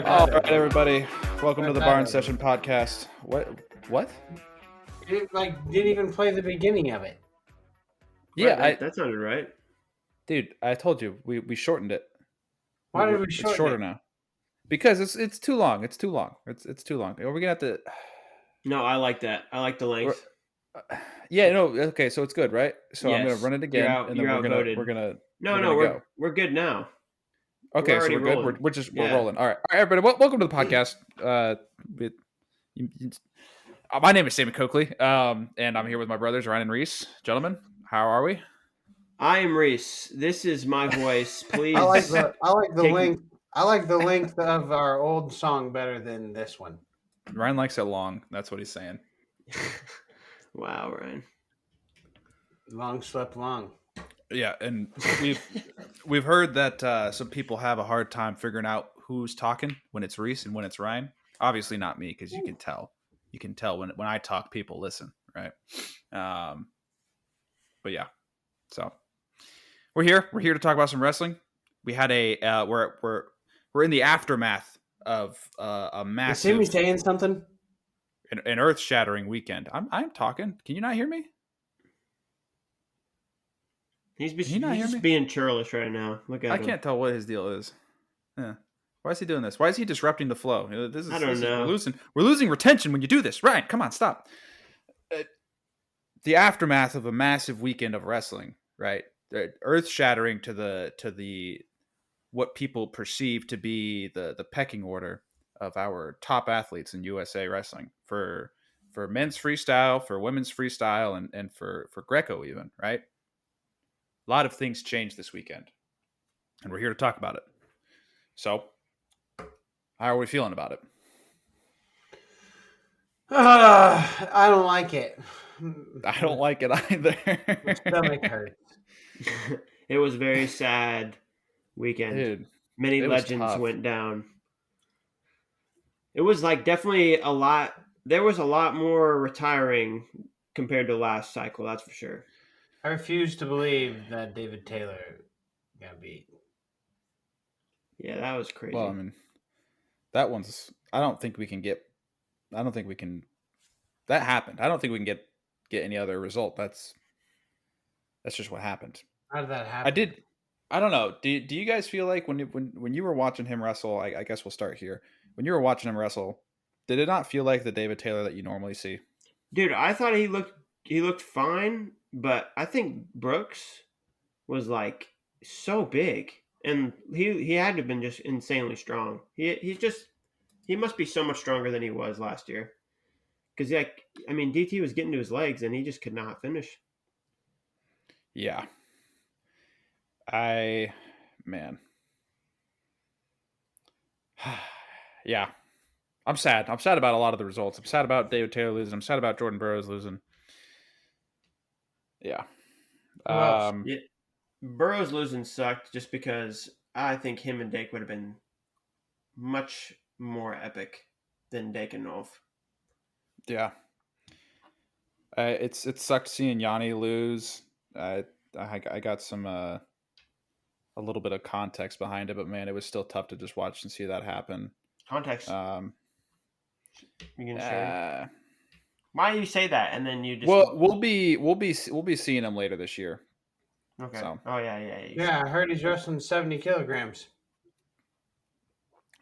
All right, everybody. Welcome to the Barn Session podcast. What? It didn't even play the beginning of it. Yeah, that sounded right. Dude, I told you we shortened it. Why did we It's shorten shorter it? now. Because it's too long. It's too long. It's too long. Are we gonna have to? No, I like that. I like the length. Yeah, no. Okay, so it's good, right? So I'm gonna Yes. run it again, and then you're outvoted. we're gonna No, go. we're good now. Okay, so we're good. rolling. We're rolling. All right, everybody. Welcome to the podcast. My name is Sammy Coakley, and I'm here with my brothers Ryan and Reese. Gentlemen, how are we? I am Reese. This is my voice. Please. I like the length. I like the length of our old song better than this one. Ryan likes it long. That's what he's saying. Wow, Ryan. Long slept long. Yeah, and we've heard that some people have a hard time figuring out who's talking when it's Reese and when it's Ryan. Obviously not me, because you can tell. You can tell when I talk, people listen, right? But yeah, so we're here. We're here to talk about some wrestling. We had we're in the aftermath of a massive. Is Sammy saying something? An earth-shattering weekend. I'm talking. Can you not hear me? He's just being churlish right now. Look at him. I can't tell what his deal is. Yeah. Why is he doing this? Why is he disrupting the flow? I don't know. We're losing retention when you do this. Ryan, come on, stop. The aftermath of a massive weekend of wrestling, right? Earth-shattering to the what people perceive to be the pecking order of our top athletes in USA wrestling for men's freestyle, for women's freestyle, and for Greco even, right? A lot of things changed this weekend, and we're here to talk about it. So, how are we feeling about it? I don't like it. I don't like it either. My stomach hurts. It was a very sad weekend. Dude, many legends went down. It was definitely a lot. There was a lot more retiring compared to last cycle, that's for sure. I refuse to believe that David Taylor got beat. Yeah, that was crazy. Well, I mean, that one's. I don't think we can. That happened. I don't think we can get any other result. That's just what happened. How did that happen? I don't know. Do you guys feel like when you were watching him wrestle? I guess we'll start here. When you were watching him wrestle, did it not feel like the David Taylor that you normally see? Dude, I thought he looked fine, but I think Brooks was so big, and he had to have been just insanely strong. He must be so much stronger than he was last year. Because DT was getting to his legs, and he just could not finish. Yeah. Yeah. I'm sad. I'm sad about a lot of the results. I'm sad about David Taylor losing. I'm sad about Jordan Burroughs losing. Yeah. Burroughs losing sucked just because I think him and Dake would have been much more epic than Dake and Nolf. Yeah. It sucked seeing Yanni lose. I got some a little bit of context behind it, but man, it was still tough to just watch and see that happen. Context. You can share. Why do you say that? And then you just we'll be seeing him later this year. Okay. So. Oh yeah. Yeah, I heard he's wrestling 70 kilograms.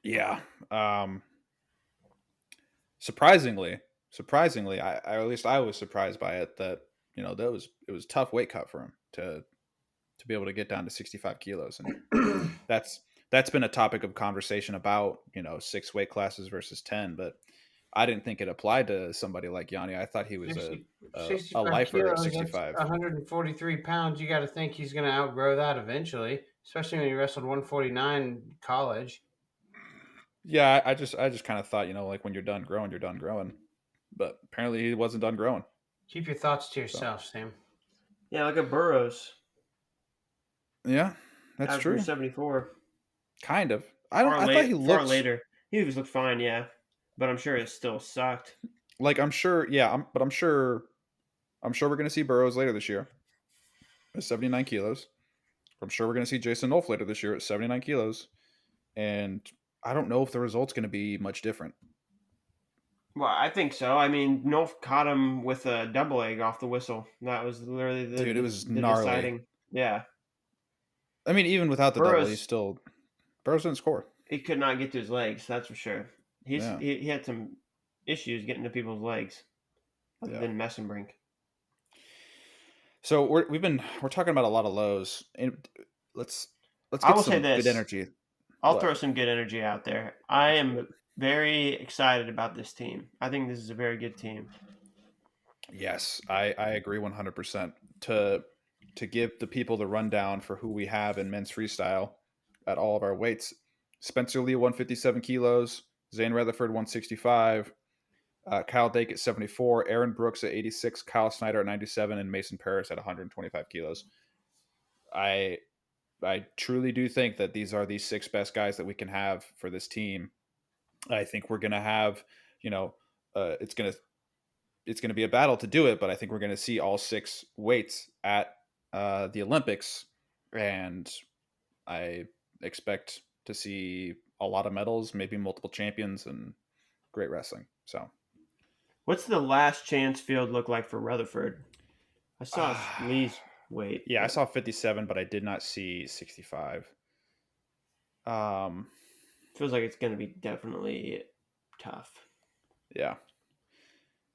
Yeah. Surprisingly, I at least I was surprised by it that it was a tough weight cut for him to be able to get down to 65 kilos, and that's been a topic of conversation about 6 weight classes versus 10, but I didn't think it applied to somebody like Yanni. I thought he was a lifer at 65. 143 pounds. You got to think he's going to outgrow that eventually, especially when he wrestled 149 in college. Yeah, I just kind of thought, when you're done growing, you're done growing. But apparently he wasn't done growing. Keep your thoughts to yourself, Sam. Yeah, like a Burroughs. Yeah, that's true. 74. Kind of. I thought he looked far later. He looked fine, yeah, but I'm sure it still sucked. I'm sure, yeah. I'm sure we're gonna see Burroughs later this year at 79 kilos. I'm sure we're gonna see Jason Nolf later this year at 79 kilos, and I don't know if the result's going to be much different. Well, I think so. I mean, North caught him with a double leg off the whistle. That was literally Dude, it was the gnarly. deciding. Yeah. I mean, even without the double, Burroughs, Burrows didn't score. he could not get to his legs, that's for sure. Yeah. He had some issues getting to people's legs other Yeah. than Messenbrink. So we're talking about a lot of lows. And let's I get will say some this. good energy. I'll What? throw some good energy out there. I am very excited about this team. I think this is a very good team. Yes, I agree 100%. To give the people the rundown for who we have in men's freestyle at all of our weights: Spencer Lee 157 kilos, Zane Rutherford 165, Kyle Dake at 74, Aaron Brooks at 86, Kyle Snyder at 97, and Mason Paris at 125 kilos. I truly do think that these are the 6 best guys that we can have for this team. I think we're gonna have, it's gonna be a battle to do it, but I think we're gonna see all 6 weights at the Olympics, and I expect to see a lot of medals, maybe multiple champions, and great wrestling. So, What's the last chance field look like for Rutherford? I saw Lee's weight. yeah, I saw 57, but I did not see 65. Feels like it's going to be definitely tough. Yeah.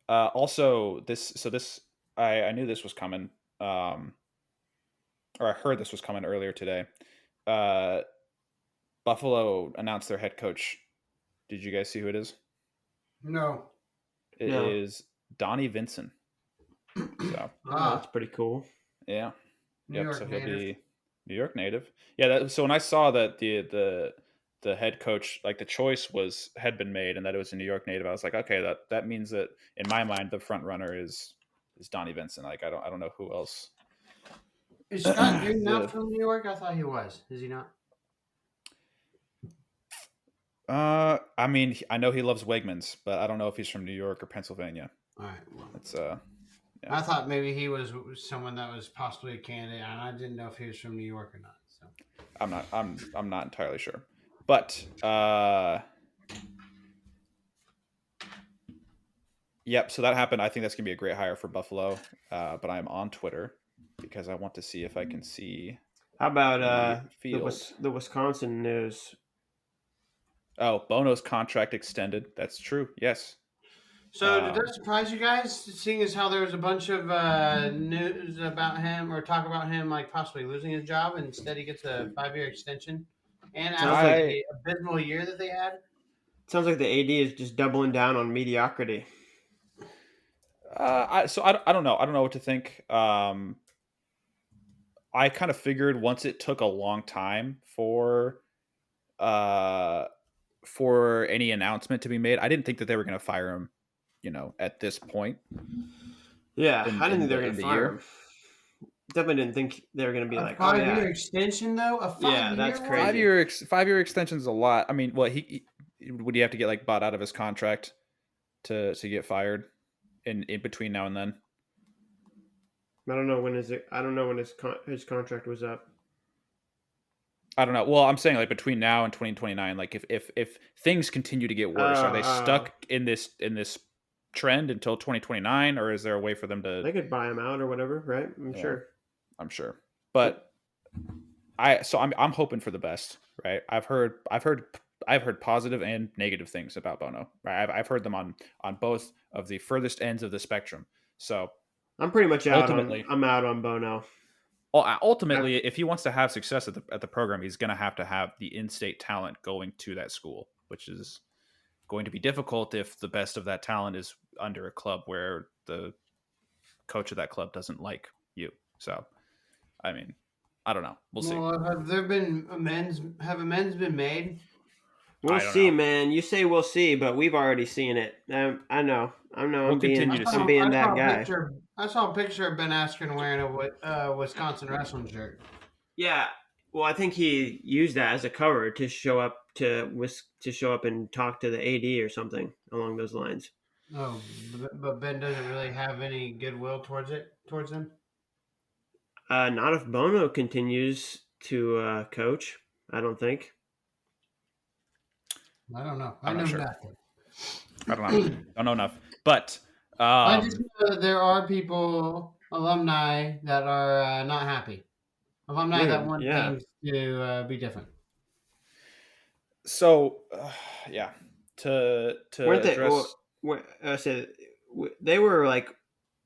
Also, I knew this was coming, or I heard this was coming earlier today. Buffalo announced their head coach. Did you guys see who it is? No. It No. is Donnie Vincent. So that's pretty cool. yeah, New York so native. he'll be New York native. Yeah. So when I saw that the head coach, like the choice had been made, and that it was a New York native, I was like, okay, that means that in my mind the front runner is Donnie Vincent. Like I don't know who else. Is Scott Green not from New York? I thought he was. Is he not? I mean, I know he loves Wegmans, but I don't know if he's from New York or Pennsylvania. All right. Well, It's yeah. I thought maybe he was someone that was possibly a candidate, and I didn't know if he was from New York or not. So I'm not entirely sure, but yep. So that happened. I think that's gonna be a great hire for Buffalo. But I'm on Twitter because I want to see if I can see. How about field. the Wisconsin news? Oh, Bono's contract extended. That's true. Yes. So did that surprise you guys, seeing as how there was a bunch of news about him or talk about him like possibly losing his job, and instead he gets a 5-year extension, and after the abysmal year that they had? Sounds like the AD is just doubling down on mediocrity. I don't know. I don't know what to think. I kind of figured once it took a long time for any announcement to be made, I didn't think that they were going to fire him, at this point. Yeah, I didn't think they were going to fire him. Definitely didn't think they were going to be like, 5-year extension though. A 5-year, yeah, that's crazy. 5-year extension is a lot. I mean, what would he have to get like bought out of his contract to get fired in between now and then? I don't know when his contract was up. I don't know. Well, I'm saying like between now and 2029, like if things continue to get worse, are they stuck in this trend until 2029, or is there a way for them to? They could buy him out or whatever, right? I'm sure. But I'm hoping for the best, right? I've heard positive and negative things about Bono. Right? I've heard them on both of the furthest ends of the spectrum. So I'm pretty much out. I'm out on Bono. Ultimately, if he wants to have success at the program, he's going to have the in-state talent going to that school, which is going to be difficult if the best of that talent is under a club where the coach of that club doesn't like you. So, I mean, I don't know. We'll see. Have there been amends? Have amends been made? We'll see, man. You say we'll see, but we've already seen it. I know. I'm being that guy. I saw a picture of Ben Askren wearing a Wisconsin wrestling shirt. Yeah. Well, I think he used that as a cover to show up and talk to the AD or something along those lines. Oh, but Ben doesn't really have any goodwill towards him. Not if Bono continues to coach. I don't think. I don't know. I I'm know not sure. nothing. I don't know. Don't know enough. But I just know that there are people, alumni, that are not happy. Alumni that Dude, want yeah. things to be different. so yeah, to Weren't they? address. I said they were like,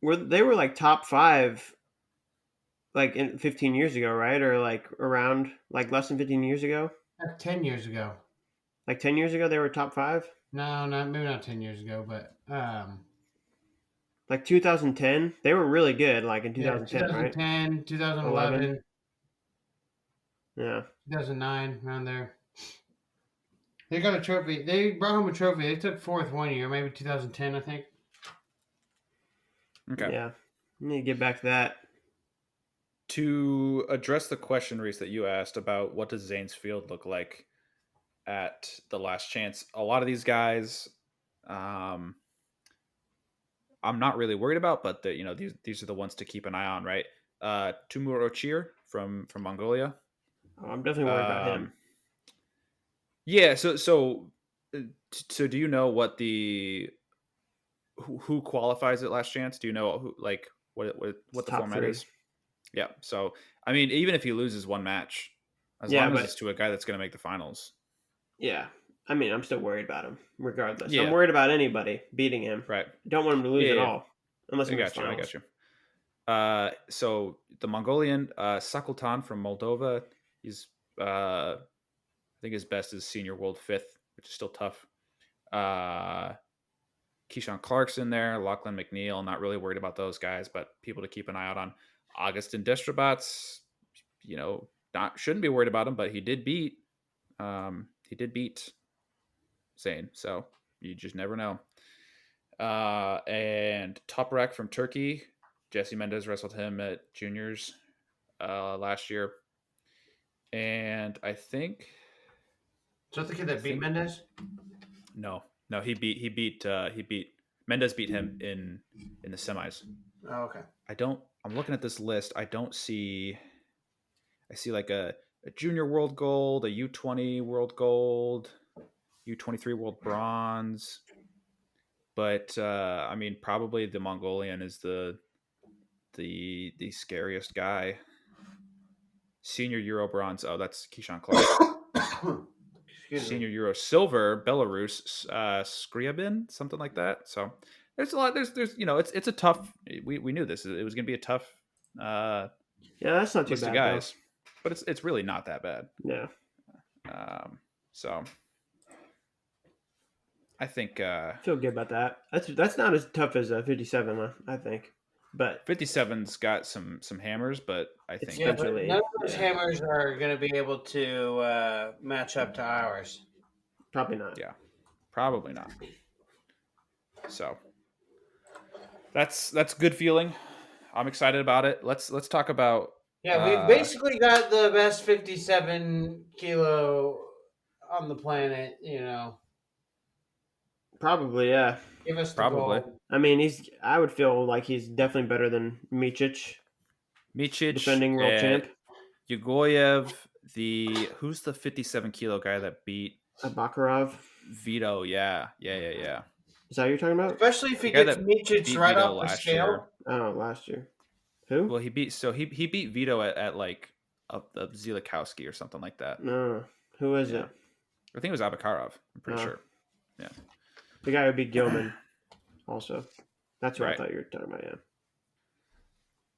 they were like top 5, like 15 years ago, right? Or like around like less than 15 years ago. That's 10 years ago. Like 10 years ago, they were top 5. No, maybe not 10 years ago, but Like 2010, they were really good. Like in yeah, 2010, right? 2010, 11. 2011, Yeah. 2009, around there. They got a trophy. They brought home a trophy. They took fourth one year, maybe 2010, I think. Okay. Yeah. I need to get back to that. To address the question, Reese, that you asked about what does Zane's Field look like at the last chance, a lot of these guys, I'm not really worried about, but these are the ones to keep an eye on, right? Tumur Ochir from Mongolia. Oh, I'm definitely worried about him. Yeah. So do you know what who qualifies at last chance? Do you know who, like, what the Top format 3. is? Yeah. So I mean, even if he loses one match, as Yeah, long as but it's to a guy that's going to make the finals. yeah. I mean, I'm still worried about him, regardless. I'm Yeah. worried about anybody beating him. Right. Don't want him to lose at Yeah. all, unless I it makes got you. I finals. got you. So the Mongolian Sakultan from Moldova, he's I think his best is senior world 5th, which is still tough. Keyshawn Clark's in there, Lachlan McNeil. Not really worried about those guys, but people to keep an eye out on. Augustin Destrabats, not shouldn't be worried about him, but he did beat Zane, so you just never know. And Toprak from Turkey, Jesse Mendez wrestled him at juniors last year, and I think. So that's the kid that beat Mendez? No, he beat Mendez beat him in the semis. Oh, okay. I'm looking at this list. I see like a junior world gold, a U20 world gold, U23 world bronze. But I mean, probably the Mongolian is the scariest guy. Senior Euro bronze. Oh, that's Keyshawn Clark. Senior Euro silver, Belarus, Scriabin, something like that. So there's a lot. There's it's a tough. We knew this. It was going to be a tough. Yeah, that's not too list bad, of guys, but it's really not that bad. Yeah. So I think feel good about that. That's not as tough as 57, I think. But 57's got some hammers, but I think but none of those hammers are going to be able to match up to ours. Probably not. Yeah, probably not. So that's good feeling. I'm excited about it. Let's talk about. Yeah, we've basically got the best 57 kilo on the planet. Probably, yeah. Give us the Probably. gold. I mean, I would feel like he's definitely better than Micic, defending world champ. Yugoyev, who's the 57 kilo guy that beat Bakarov? Vito? Yeah. Is that what you're talking about? Especially if he gets Micic right off the scale. Year. Oh, last year. Who? Well, he beat Vito at like a Zielikowski or something like that. No, who is it? I think it was Abakarov. I'm pretty sure. Yeah. The guy who beat Gilman, also. That's what right. I thought you were talking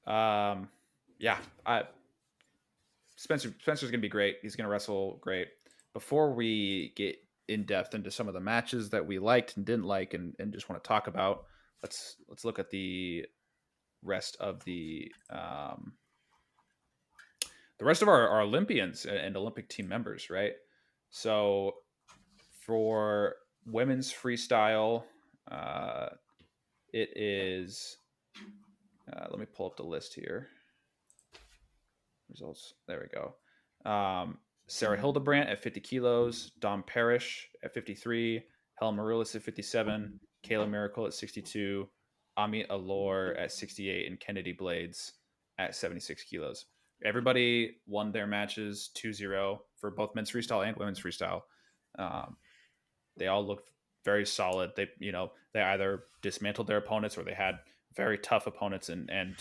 about. Yeah. Spencer's gonna be great. He's gonna wrestle great. Before we get in depth into some of the matches that we liked and didn't like, and just want to talk about, let's look at the rest of the rest of our Olympians and Olympic team members, right? So for women's freestyle, it is. Let me pull up the list here. Results. There we go. Sarah Hildebrandt at 50 kilos, Dom Parrish at 53, Helen Maroulis at 57, Kayla Miracle at 62, Amit Alor at 68, and Kennedy Blades at 76 kilos. Everybody won their matches 2-0 for both men's freestyle and women's freestyle. they all looked very solid. They either dismantled their opponents or they had very tough opponents and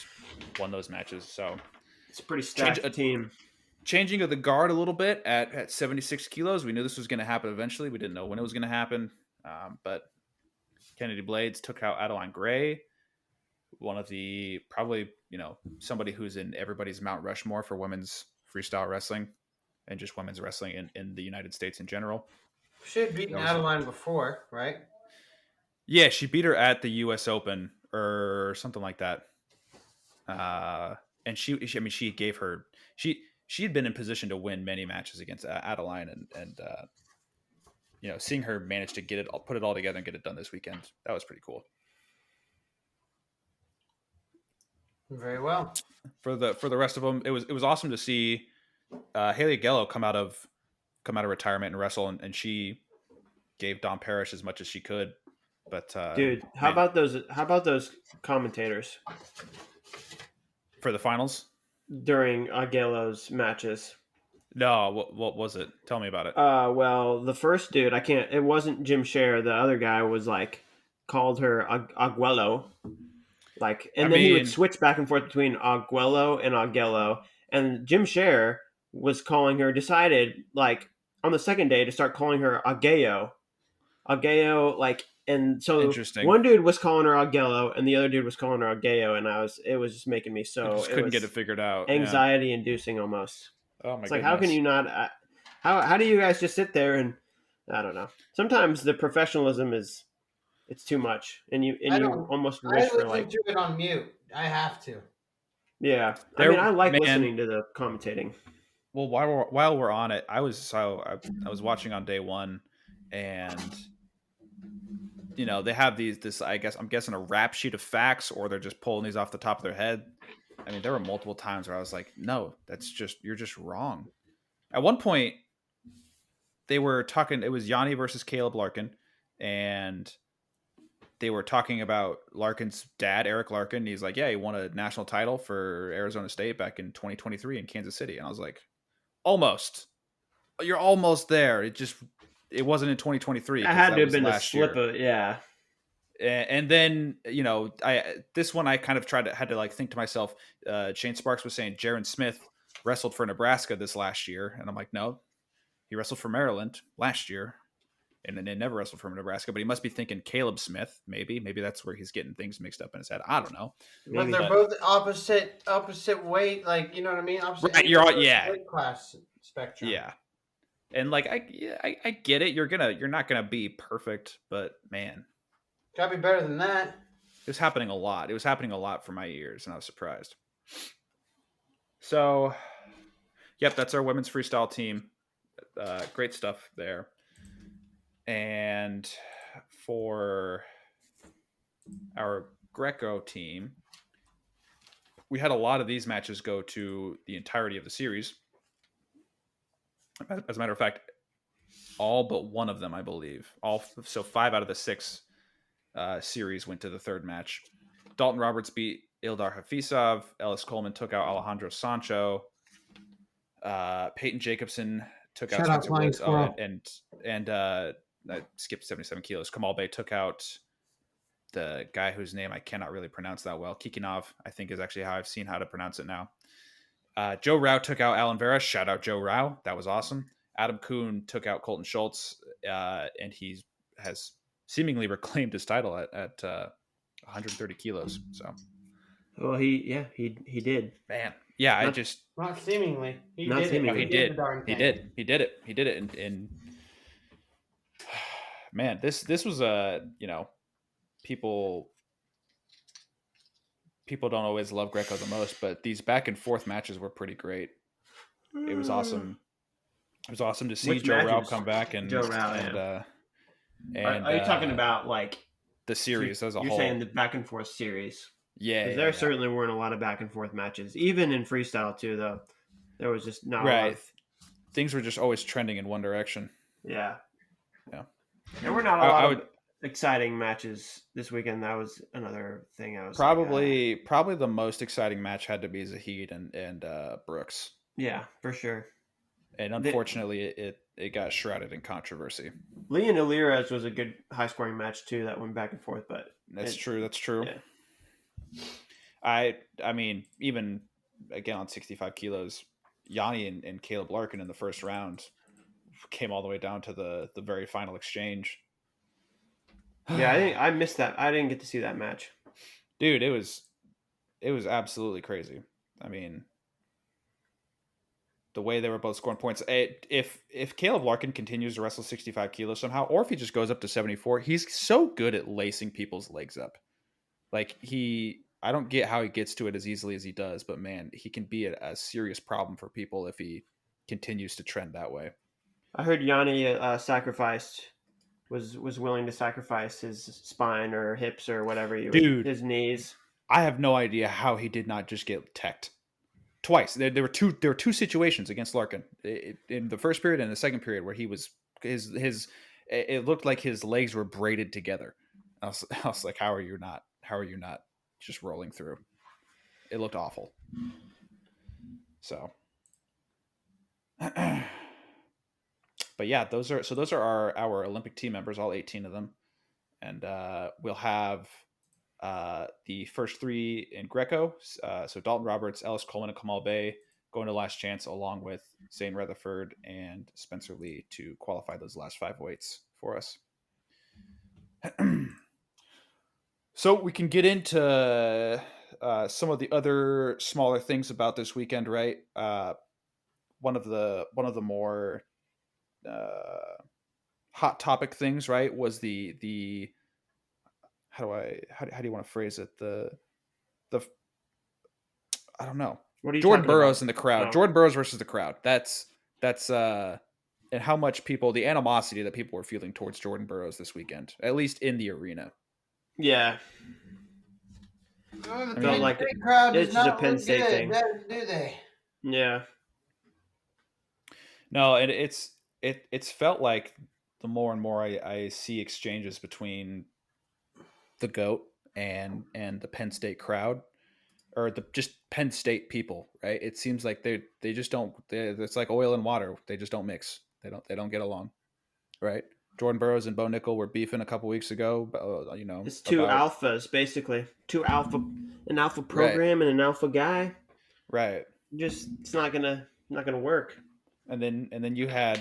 won those matches. So it's a pretty stacked team. Changing of the guard a little bit at 76 kilos. We knew this was going to happen eventually. We didn't know when it was going to happen. But Kennedy Blades took out Adeline Gray, one of the probably, somebody who's in everybody's Mount Rushmore for women's freestyle wrestling and just women's wrestling in the United States in general. She had beaten Adeline before, right? Yeah, she beat her at the U.S. Open or something like that. And she gave her she had been in position to win many matches against Adeline, and seeing her manage to put it all together and get it done this weekend, that was pretty cool. Very well. For the rest of them, it was awesome to see Haley Agello come out of retirement and wrestle, and she gave Dawn Parrish as much as she could. But dude, how about those commentators for the finals during Agello's matches? No, what was it? Tell me about it. Well, the first dude, it wasn't Jim Scher. The other guy was called her Aguello. Then he would switch back and forth between Aguello and Agello. And Jim Scher was calling her, decided on the second day to start calling her Agello. And so one dude was calling her Agello and the other dude was calling her Agello, and it was just making me couldn't get it figured out. Anxiety inducing almost. Oh my it's goodness. How can you not? How do you guys just sit there and I don't know? Sometimes the professionalism it's too much, and you almost wish for I do it on mute. I have to. Yeah, I like listening to the commentating. Well, while we're on it, I was watching on day one, and they have this. I'm guessing a rap sheet of facts, or they're just pulling these off the top of their head. I mean, there were multiple times where I was like, no, you're just wrong. At one point, they were talking, it was Yanni versus Caleb Larkin, and they were talking about Larkin's dad, Eric Larkin. He's like, yeah, he won a national title for Arizona State back in 2023 in Kansas City. And I was like, almost. You're almost there. It wasn't in 2023. I had to have been a slip of, yeah. And then, this one I kind of had to think to myself. Shane Sparks was saying Jaron Smith wrestled for Nebraska this last year, and I'm like, no, he wrestled for Maryland last year, and then never wrestled for Nebraska. But he must be thinking Caleb Smith. Maybe that's where he's getting things mixed up in his head. I don't know. But they're both opposite weight, you know what I mean? Opposite weight class spectrum. Yeah. And I get it. You're not gonna be perfect, but man. Gotta be better than that. It was happening a lot. It was happening a lot for my ears, and I was surprised. So, yep, that's our women's freestyle team. Great stuff there. And for our Greco team, we had a lot of these matches go to the entirety of the series. As a matter of fact, all but one of them, I believe. So 5 out of the 6 series went to the third match. Dalton Roberts beat Ildar Hafizov. Ellis Coleman took out Alejandro Sancho. Peyton Jacobson took out Spencer Woods. And I skipped 77 kilos. Kamal Bey took out the guy whose name I cannot really pronounce that well. Kikinov, I think, is actually how I've seen how to pronounce it now. Joe Rao took out Alan Vera. Shout out Joe Rao. That was awesome. Adam Kuhn took out Colton Schultz, and he has seemingly reclaimed his title at 130 kilos. So, well, he did. Man, yeah, not seemingly. He not did seemingly. it. He did it. And man, this was people don't always love Greco the most, but these back and forth matches were pretty great. It was awesome. It was awesome to see Joe Rao come back and Joe Rao. Are you talking about the series as a whole? You're saying the back and forth series? Yeah. There certainly weren't a lot of back and forth matches, even in freestyle too. Though there was just not right. A lot of... Things were just always trending in one direction. Yeah. There were not a lot of exciting matches this weekend. That was another thing I was probably the most exciting match had to be Zahid and Brooks. Yeah, for sure. and unfortunately, it got shrouded in controversy. Lee and Ilirez was a good high scoring match too. That went back and forth, but That's true. That's true. Yeah. I mean, even again on 65 kilos, Yanni and Caleb Larkin in the first round came all the way down to the very final exchange. Yeah, I missed that. I didn't get to see that match. Dude, it was absolutely crazy. I mean, the way they were both scoring points. If Caleb Larkin continues to wrestle 65 kilos somehow, or if he just goes up to 74, he's so good at lacing people's legs up. Like I don't get how he gets to it as easily as he does, but man, he can be a serious problem for people if he continues to trend that way. I heard Yanni was willing to sacrifice his spine or hips or whatever his knees. I have no idea how he did not just get teched twice. There were two situations against Larkin in the first period and the second period where he was his it looked like his legs were braided together. I was like, how are you not just rolling through? It looked awful. So, but yeah, those are our Olympic team members, all 18 of them, and we'll have the first three in Greco. So Dalton Roberts, Ellis Coleman, and Kamal Bay going to last chance, along with Zane Rutherford and Spencer Lee to qualify those last 5 weights for us. So we can get into some of the other smaller things about this weekend, right? One of the more hot topic things, right, was the how do you want to phrase it? The I don't know. What are you Jordan talking Burroughs about? in the crowd. Oh. Jordan Burroughs versus the crowd. That's and how much the animosity that people were feeling towards Jordan Burroughs this weekend, at least in the arena. Yeah. The Penn State crowd does not look good, do they? Yeah. No, and it's felt like the more and more I see exchanges between the GOAT and the Penn State crowd, or the just Penn State people, right? It seems like they just don't. It's like oil and water. They just don't mix. They don't get along, right? Jordan Burroughs and Bo Nickel were beefing a couple weeks ago. It's two alphas basically. An alpha program and an alpha guy. Right. Just it's not gonna work. And then you had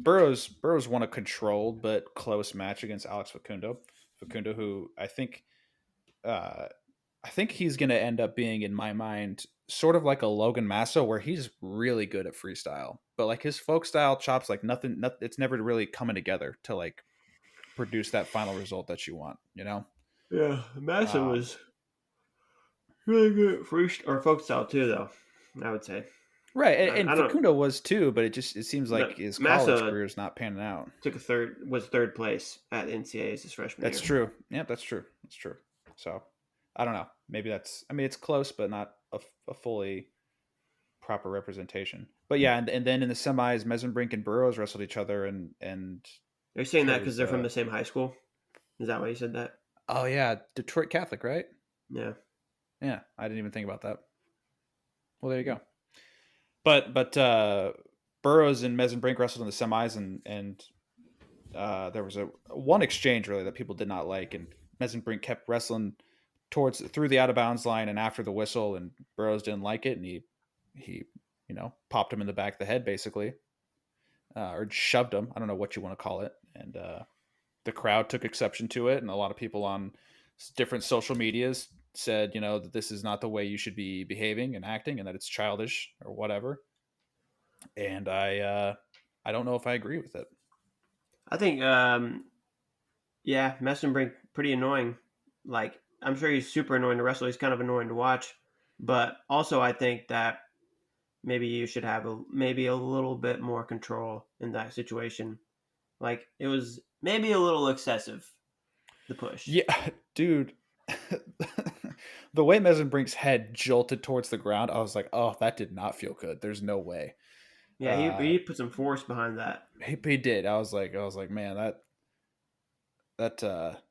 Burroughs won a controlled but close match against Alex Facundo, who I think he's going to end up being, in my mind, sort of like a Logan Masso, where he's really good at freestyle, but like his folk style chops, like nothing, it's never really coming together to like produce that final result that you want, you know? Yeah, Masso was really good at freestyle or folk style too, though. I would say. Right, and Facundo was too, but it seems like his college career is not panning out. Was third place at NCAAs his freshman year. That's true. Yeah, that's true. So, I don't know. Maybe it's close, but not a fully proper representation. But yeah, and then in the semis, Mesenbrink and Burroughs wrestled each other, and are you saying that because they're from the same high school? Is that why you said that? Oh yeah, Detroit Catholic, right? Yeah. Yeah, I didn't even think about that. Well, there you go. But Burroughs and Mesenbrink wrestled in the semis, and there was one exchange really that people did not like, and Mesenbrink kept wrestling through the out of bounds line and after the whistle, and Burroughs didn't like it, and he popped him in the back of the head basically, or shoved him. I don't know what you want to call it, and the crowd took exception to it, and a lot of people on different social medias said, that this is not the way you should be behaving and acting, and that it's childish or whatever. And I don't know if I agree with it. I think, Mesenbrink pretty annoying. Like, I'm sure he's super annoying to wrestle. He's kind of annoying to watch, but also I think that maybe you should have maybe a little bit more control in that situation. Like, it was maybe a little excessive, the push. Yeah, dude. The way Mesenbrink's head jolted towards the ground, I was like, oh, that did not feel good. There's no way. Yeah, he put some force behind that. He did. I was like, man, that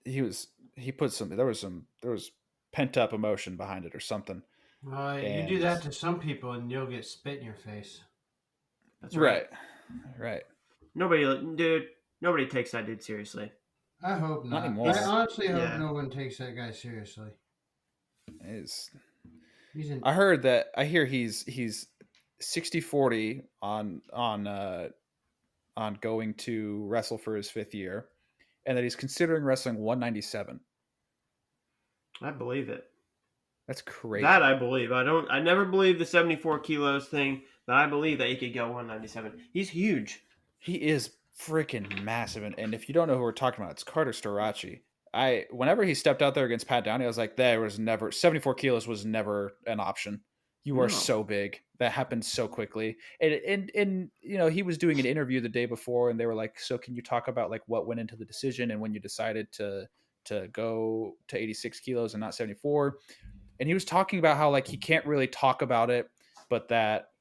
he put some. There was pent up emotion behind it or something. You do that to some people, and you'll get spit in your face. That's right. Right. Nobody takes that dude seriously. I hope Not not. anymore. I honestly hope Yeah. no one takes that guy seriously. Is He's an I hear he's 60-40 on going to wrestle for his 5th year, and that he's considering wrestling 197. I believe it. That's crazy. That I believe. I never believed the 74 kilos thing, but I believe that he could go 197. He's huge. He is freaking massive, and if you don't know who we're talking about, it's Carter Storace. Whenever he stepped out there against Pat Downey, I was like, there was never 74 kilos was never an option. You are so big. That happened so quickly. And he was doing an interview the day before, and they were like, so can you talk about like what went into the decision and when you decided to go to 86 kilos and not 74? And he was talking about how like he can't really talk about it, but that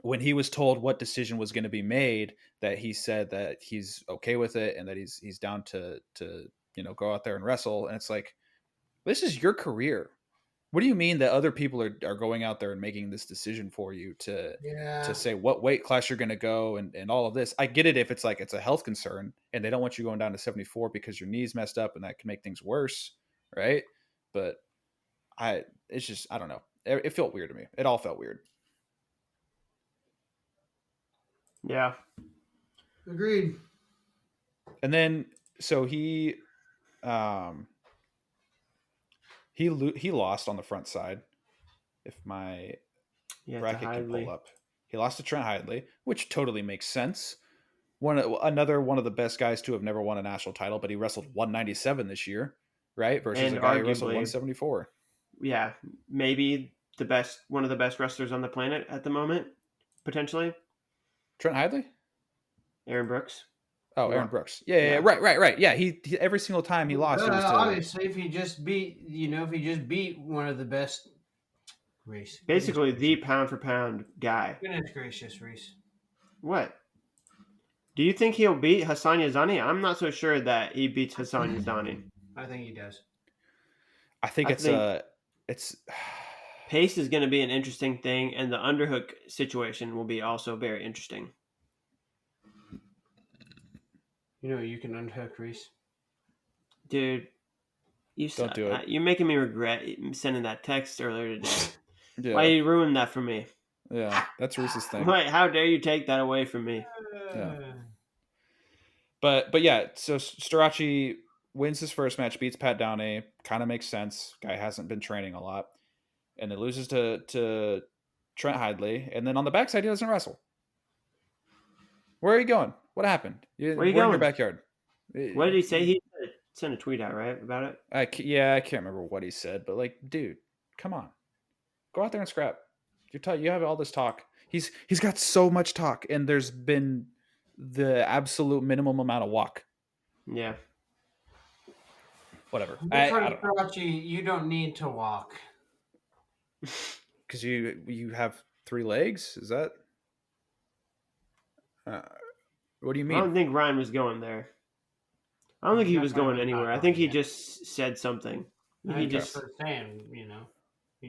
when he was told what decision was going to be made, that he said that he's okay with it and that he's down to go out there and wrestle. And it's like, this is your career. What do you mean that other people are going out there and making this decision for you to say what weight class you're going to go and all of this? I get it if it's like it's a health concern and they don't want you going down to 74 because your knee's messed up and that can make things worse, right? But it's just, I don't know. It felt weird to me. It all felt weird. Yeah. Agreed. And then so he lost on the front side. If my bracket can pull up, he lost to Trent Hidley, which totally makes sense. Another one of the best guys to have never won a national title, but he wrestled 197 this year, right? Versus a guy who wrestled 174. Yeah, maybe one of the best wrestlers on the planet at the moment, potentially. Trent Hidley? Aaron Brooks. Oh, Aaron Brooks. Yeah. Right. Yeah, he every single time he lost. Obviously, if he just beat one of the best, Reese. Basically, the pound for pound guy. Goodness gracious, Reese. What? Do you think he'll beat Hassan Yazani? I'm not so sure that he beats Hassan Yazani. I think he does. I think it's pace is going to be an interesting thing, and the underhook situation will be also very interesting. You can unhook, Reese. Dude, don't do it. You're making me regret sending that text earlier today. Yeah. Why you ruined that for me? Yeah, that's Reese's thing. Wait, how dare you take that away from me? Yeah. But yeah, so Storace wins his first match, beats Pat Downey. Kind of makes sense. Guy hasn't been training a lot. And then loses to Trent Hidley. And then on the backside, he doesn't wrestle. Where are you going? What happened? Where are you going? In your backyard. What did he say? He sent a tweet out, right, about it? I can't remember what he said. But, like, dude, come on. Go out there and scrap. You have all this talk. He's got so much talk. And there's been the absolute minimum amount of walk. Yeah. Whatever. You don't need to walk. Because you have 3 legs? Is that? What do you mean? I don't think Ryan was going there. I don't think he was going anywhere. I think he just said something. He just saying, you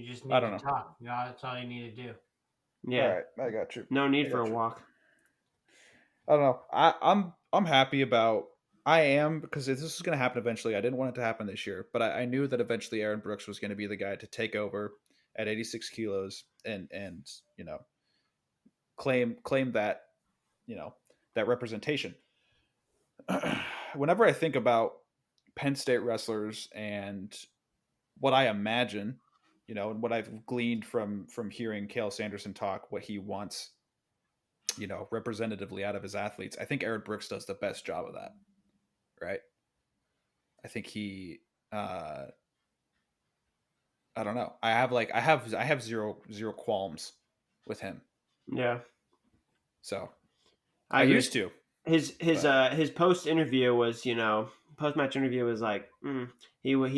just need to talk. That's all you need to do. Yeah, all right, I got you. No need for a walk. I don't know. I'm happy about. I am, because this is going to happen eventually. I didn't want it to happen this year, but I knew that eventually Aaron Brooks was going to be the guy to take over at 86 kilos and claim that that representation. Whenever I think about Penn State wrestlers and what I imagine, and what I've gleaned from hearing Cale Sanderson talk, what he wants, representatively out of his athletes, I think Aaron Brooks does the best job of that. Right. I think he, I don't know. I have zero qualms with him. Yeah. So I used to. His post interview was, post match interview was like, he was.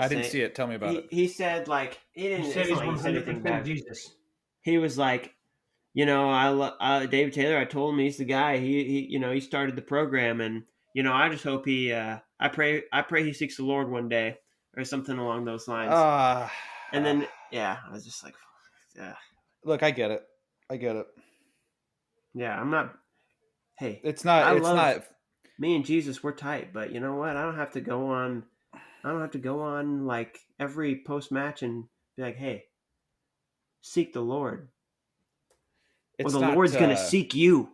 I didn't see it. Tell me about it. He said like he didn't. He said anything bad. Jesus. He was like, David Taylor. I told him he's the guy. He started the program, and I just hope he. I pray he seeks the Lord one day, or something along those lines. And then I was just like, yeah. Look, I get it. I get it. Yeah, I'm not. Hey, It's not. I It's love not. me and Jesus. We're tight, but you know what? I don't have to go on. I don't have to go on like every post match and be like, "Hey, seek the Lord," or It's the not. Lord's gonna seek you,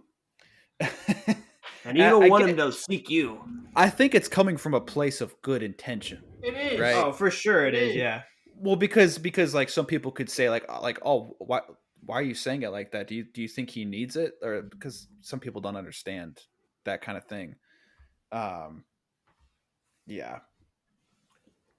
and you don't I want him get. to seek you. I think it's coming from a place of good intention, It is. right? Oh, for sure it It is. is. Yeah. Well, because like some people could say like oh why are you saying it like that? Do you think he needs it, or because some people don't understand that kind of thing? Um, yeah, I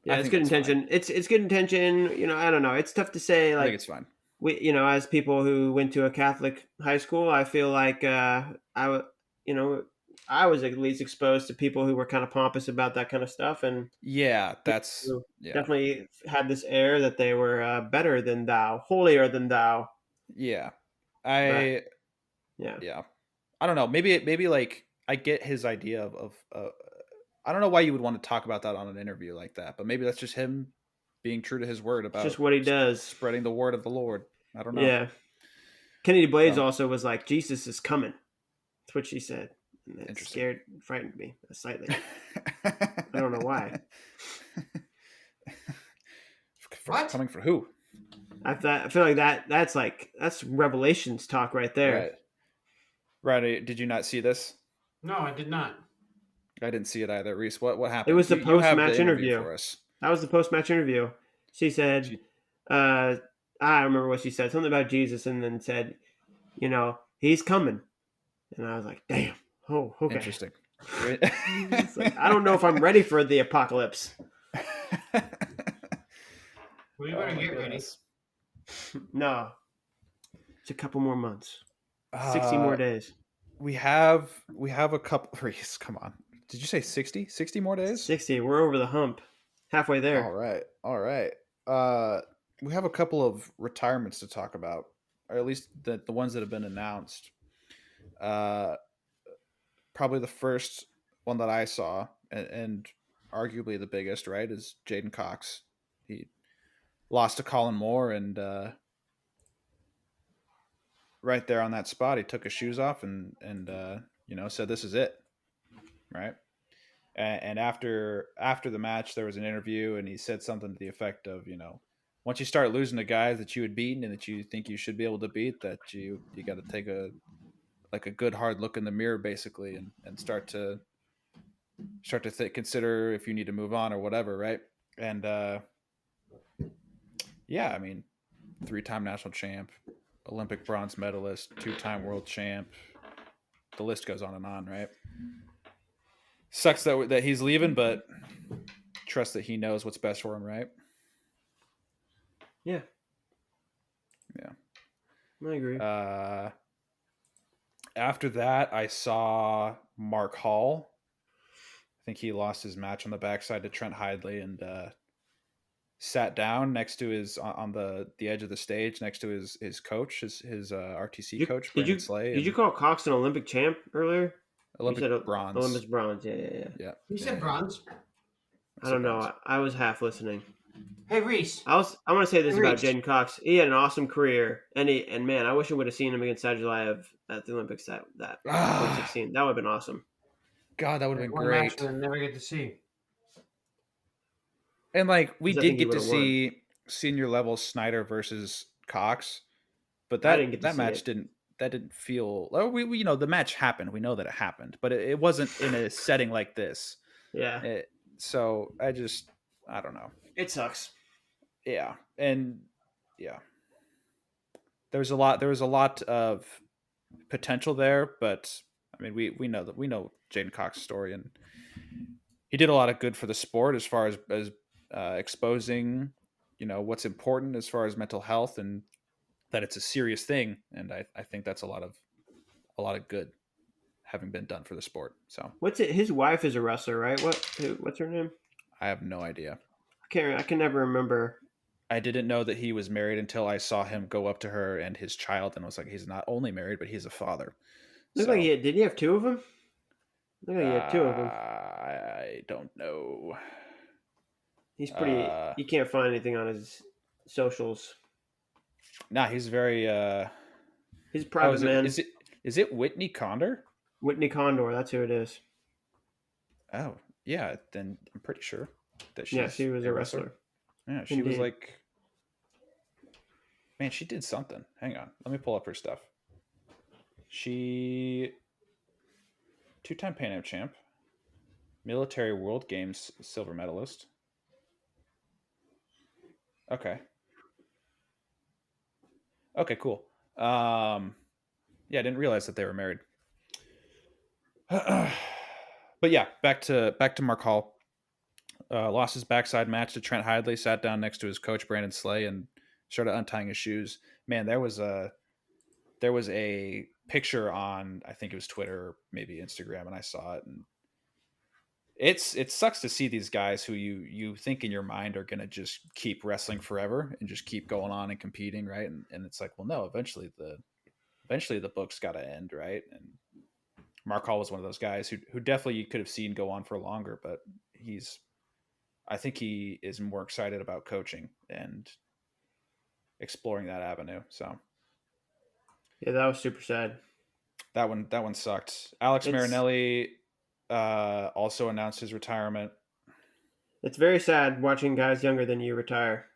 Yeah, it's think good that's fine. intention. It's good intention. You know, I don't know. It's tough to say. I think Like it's fine. we, you know, as people who went to a Catholic high school, I feel like you know, I was at least exposed to people who were kind of pompous about that kind of stuff, and Yeah, that's who yeah, definitely had this air that they were better than thou, holier than thou. yeah. But I yeah, yeah. I don't know. Maybe like I get his idea of I don't know why you would want to talk about that on an interview like that, but maybe that's just him being true to his word it's just about what he does. spreading the word of the Lord. I don't know. Yeah, Kennedy Blades So also was like, "Jesus is coming." That's what she said, and that interesting. scared, frightened me slightly. I don't know why. What? Coming for who? I feel like that's Revelations talk right there. Right. Right. Did you not see this? No, I did not. I didn't see it either. Reese, what It happened? was the You post have the match interview interview. for us. That was the post match interview. She said, She, I don't remember what she said, something about Jesus, and then said, you know, he's coming. And I was like, damn. Oh, okay. interesting. It's like, I don't know if I'm ready for the apocalypse. Well, you Oh better my get ready. goodness. No. It's a couple more months. 60 Uh, more days. we have a couple. Reese, come on. Did you say 60? 60 more days? 60. We're over the hump. Halfway All there. right. All right. Uh, we have a couple of retirements to talk about, or at least the ones that have been announced. Uh, Probably the first one that I saw, and arguably the biggest, right, is Jaden Cox. He lost to Colin Moore, and right there on that spot, he took his shoes off and said, "This is it," right? And after the match, there was an interview, and he said something to the effect of, once you start losing to guys that you had beaten and that you think you should be able to beat, that you got to take a good hard look in the mirror, basically, and consider if you need to move on or whatever, right? And yeah, I mean, 3-time national champ, Olympic bronze medalist, 2-time world champ. The list goes on and on, right? Sucks that he's leaving, but trust that he knows what's best for him, right? Yeah. Yeah. I agree. After that, I saw Mark Hall. I think he lost his match on the backside to Trent Hidley and sat down next to his on the edge of the stage next to his coach, his RTC coach, Brandon Slay. Did you call Cox an Olympic champ earlier? You said Olympic bronze. Olympic bronze. Yeah. Yeah. You said yeah. bronze. I don't know. I was half listening. Hey, Reese. I want to say this Hey, about Reese. Jaden Cox. He had an awesome career, and man, I wish I would have seen him against Sadulayev at the Olympics that 2016. That would have been awesome. God, that would have been One match great. we'll never get to see. And like we 'Cause I did think he get to would have won. see senior level Snyder versus Cox, but I didn't get to that see match it. didn't feel. Or we the match happened. We know that it happened, but it wasn't in a setting like this. Yeah, So I don't know. it sucks. Yeah, and yeah, there was a lot of potential there, but I mean we know Jaden Cox's story, and he did a lot of good for the sport as far as exposing what's important as far as mental health, and that it's a serious thing, and I think that's a lot of good having been done for the sport. So What's it? His wife is a wrestler, right? What's her name? I have no idea. I can never remember. I didn't know that he was married until I saw him go up to her and his child, and was like, he's not only married, but he's a father. Looked like So did he have two of them? Looked like he had two of them. I don't know. He's pretty. You can't find anything on his socials. Nah, he's very. He's a private man. Is it Whitney Condor? Whitney Condor, that's who it is. Oh yeah, then I'm pretty sure that Yeah, she's she was a wrestler. Yeah, she was Indeed. like, man, she did something. Hang on, let me pull up her stuff. She 2-time Pan Am champ, military World Games silver medalist. Okay. Okay, cool. Yeah, I didn't realize that they were married. But yeah, back to Mark Hall. Lost his backside match to Trent Hidley. Sat down next to his coach Brandon Slay and started untying his shoes. Man, there was a picture on, I think it was Twitter or maybe Instagram, and I saw it, and it sucks to see these guys who you think in your mind are going to just keep wrestling forever and just keep going on and competing, right? And it's like, well, no, eventually the book's got to end, right? And Mark Hall was one of those guys who definitely you could have seen go on for longer, but I think he is more excited about coaching and exploring that avenue. So yeah, that was super sad. That one sucked. Alex Marinelli also announced his retirement. It's very sad watching guys younger than you retire.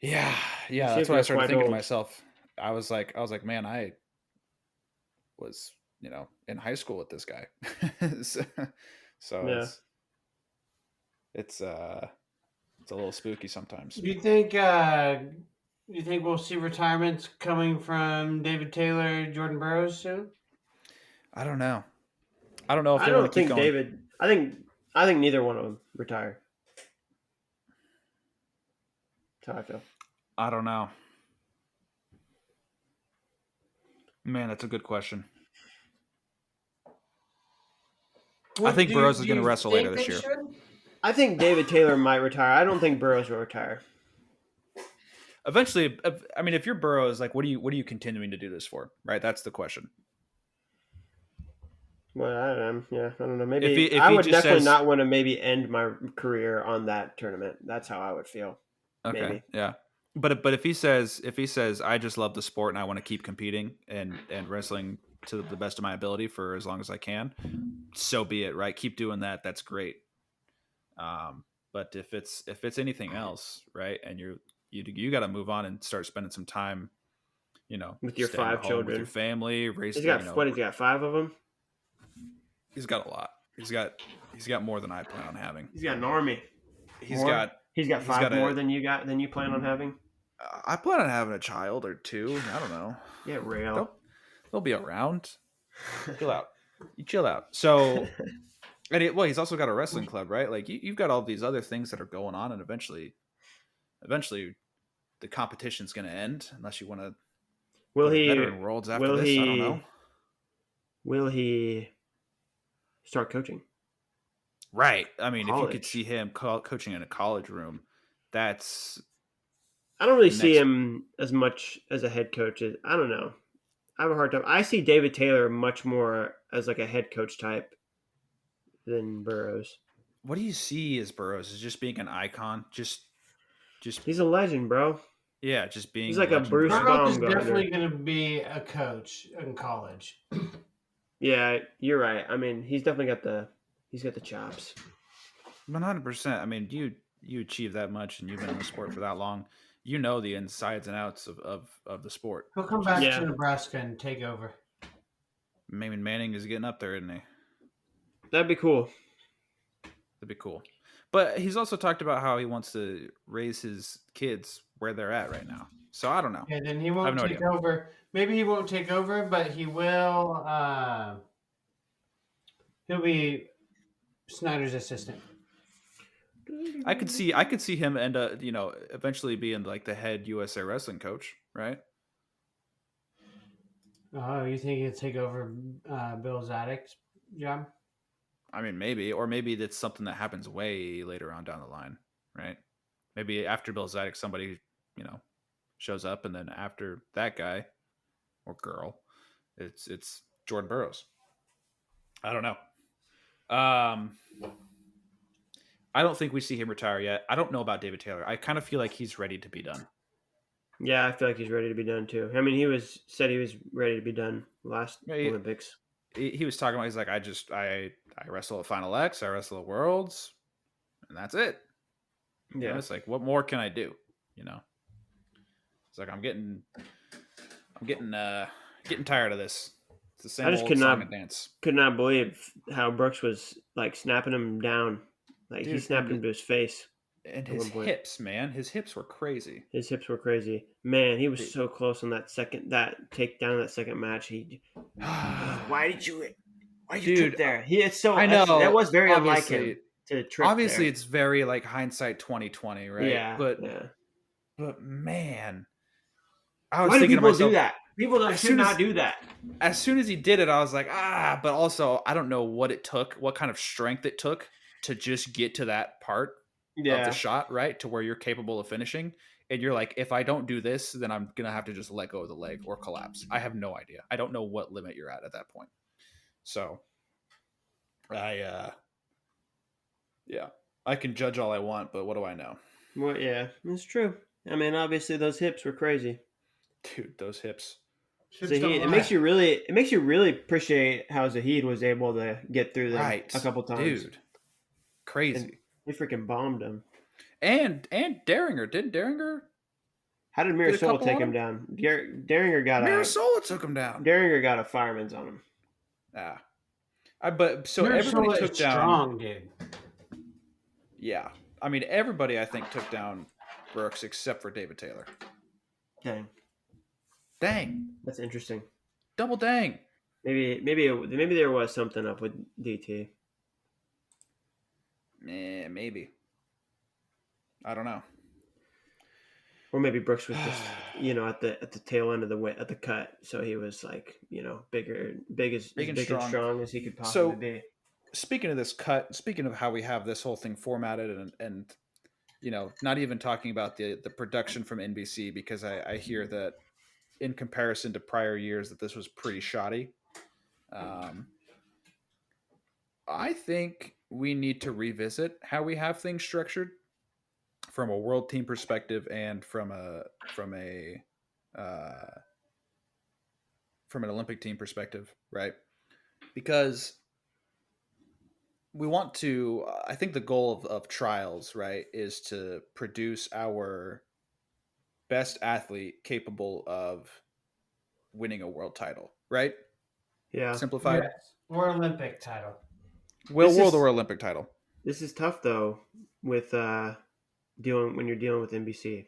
Yeah, that's what I started thinking to myself. I was like, man, I was, in high school with this guy. so yeah. it's a little spooky sometimes. Do you think we'll see retirements coming from David Taylor, Jordan Burroughs soon? I don't know. I don't know if I they don't want to keep think going. David. I think neither one of them retire. That's how I feel. I don't know. Man, that's a good question. I think Burroughs is going to wrestle later this year. I think David Taylor might retire. I don't think Burroughs will retire. Eventually, I mean, if you're Burroughs, like, what are you continuing to do this for? Right, that's the question. Well, I don't know. Maybe I would definitely not want to maybe end my career on that tournament. That's how I would feel. Okay, maybe. Yeah. But if he says I just love the sport and I want to keep competing and wrestling to the best of my ability for as long as I can, so be it. Right, keep doing that. That's great. But if it's anything else, right, and you got to move on and start spending some time, with your 5 children, with your family, raising. He's got 5 of them. He's got a lot. He's got more than I plan on having. He's got an army. He's got 5 more than you plan on having. I plan on having a child or 2. I don't know. Yeah, real. They'll be around. Chill out. You chill out. So, he's also got a wrestling club, right? Like you've got all these other things that are going on, and eventually, the competition's going to end unless you want to. Will he? Veteran Worlds after this? I don't know. Will he start coaching? Right. I mean, if you could see him coaching in a college room, that's. I don't really see him as much as a head coach. I don't know. I have a hard time. I see David Taylor much more as like a head coach type than Burroughs. What do you see as Burroughs? Is just being an icon? Just. He's a legend, bro. Yeah, just being. He's like a Bruce Baumgartner. Burroughs is definitely going to be a coach in college. Yeah, you're right. I mean, he's definitely got the chops. 100%. I mean, you achieve that much, and you've been in the sport for that long. You know the insides and outs of the sport. He'll come back to Nebraska and take over. Maybe Manning is getting up there, isn't he? That'd be cool. But he's also talked about how he wants to raise his kids where they're at right now. So I don't know. Yeah, then he won't take over. Maybe he won't take over, but he will. He'll be Snyder's assistant. I could see him end up, eventually being like the head USA wrestling coach, right? Oh, you think he'll take over Bill Zadek's job? I mean, maybe that's something that happens way later on down the line, right? Maybe after Bill Zadek, somebody, shows up, and then after that guy or girl, it's Jordan Burroughs. I don't know. I don't think we see him retire yet. I don't know about David Taylor. I kind of feel like he's ready to be done. Yeah, I feel like he's ready to be done too. I mean, said he was ready to be done last Olympics. He was talking about, he's like, I wrestle at Final X, I wrestle at Worlds, and that's it. You know, it's like, what more can I do? You know, it's like I'm getting tired of this. It's the same I just old song and dance. could not believe how Brooks was like snapping him down, like Dude, he snapped him to his face. And his hips, man, his hips were crazy. His hips were crazy, man. He was so close on that takedown, that second match. Why did you trip there? I know that was very unlike him to trip. Obviously, there. It's very like hindsight 2020, right? Yeah, but man, I was why do thinking people to myself, do that? People should not do that. As soon as he did it, I was like, but also I don't know what it took, what kind of strength it took to just get to that part of the shot, right? To where you're capable of finishing. And you're like, if I don't do this, then I'm going to have to just let go of the leg or collapse. I have no idea. I don't know what limit you're at that point. So I can judge all I want, but what do I know? Well, yeah, it's true. I mean, obviously those hips were crazy. Dude, those hips. It makes you really appreciate how Zahid was able to get through them a couple times. Dude, crazy. And he freaking bombed him. And Daringer, didn't Daringer? How did Mirasola take him down? Daringer got Mirasola took him down. Daringer got a fireman's on him. But so everybody took down. Strong, dude. Yeah, I mean everybody I think took down Brooks except for David Taylor. Dang. That's interesting. Double dang. Maybe there was something up with DT. Maybe. I don't know. Or maybe Brooks was just, at the tail end of the cut, so he was like, big and strong as he could possibly be. Speaking of this cut, speaking of how we have this whole thing formatted, and not even talking about the production from NBC, because I hear that in comparison to prior years that this was pretty shoddy. I think we need to revisit how we have things structured from a world team perspective and from an Olympic team perspective, right? Because we want to, I think the goal of trials, right, is to produce our best athlete capable of winning a world title, right? Yeah. Simplified. Yes. Or Olympic title. World or Olympic title. This is tough though with when you're dealing with NBC.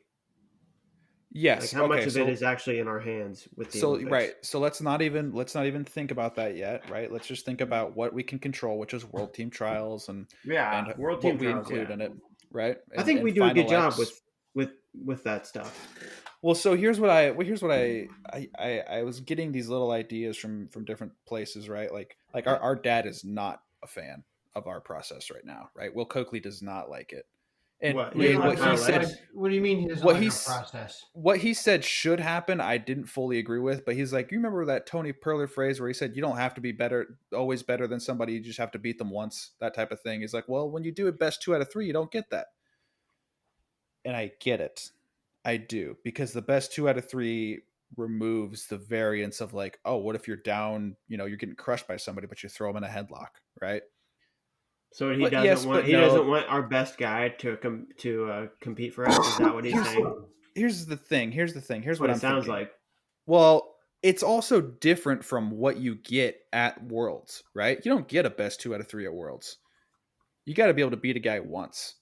Yes. Like how much of it is actually in our hands with the Olympics. Right. So let's not even think about that yet, right? Let's just think about what we can control, which is world team trials and world team we trials, include in it, right? I think we do a good job with that stuff. Well, so here's what I was getting these little ideas from different places, right? Like our dad is not a fan of our process right now, right? Will Coakley does not like it. And what he said. What do you mean he doesn't like our process? What he said should happen, I didn't fully agree with. But he's like, you remember that Tony Perler phrase where he said, "You don't have to be always better than somebody. You just have to beat them once." That type of thing. He's like, well, when you do it best 2 out of 3, you don't get that. And I get it. I do, because the best 2 out of 3 removes the variance of like, oh, what if you're down? You're getting crushed by somebody, but you throw them in a headlock, right? So he doesn't want our best guy to compete for us. Is that what he's saying? Here's the thing. Here's what it sounds like. Well, it's also different from what you get at Worlds, right? You don't get a best 2 out of 3 at Worlds. You got to be able to beat a guy once,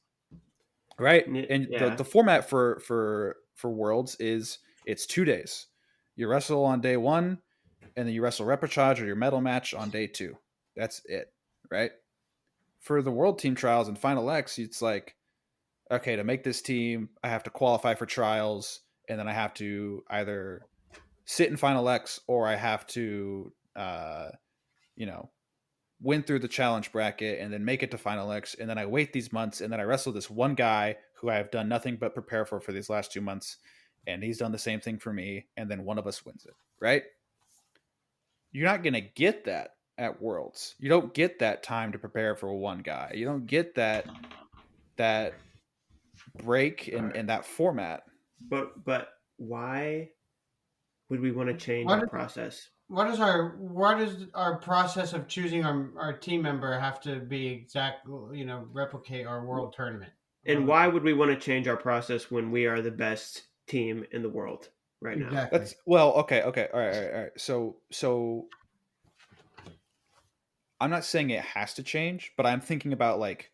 right? And the format for Worlds is it's 2 days. You wrestle on day 1, and then you wrestle repechage or your medal match on day 2. That's it, right? For the world team trials and Final X, it's like, okay, to make this team, I have to qualify for trials, and then I have to either sit in Final X or I have to, win through the challenge bracket and then make it to Final X. And then I wait these months, and then I wrestle this one guy who I have done nothing but prepare for these last 2 months. And he's done the same thing for me. And then one of us wins it, right? You're not going to get that at Worlds. You don't get that time to prepare for one guy. You don't get that break in that format. But why would we want to change our process? What is our process of choosing our team member have to be replicate our world tournament? And why would we want to change our process when we are the best team in the world right now? Exactly. Okay, all right. So I'm not saying it has to change, but I'm thinking about like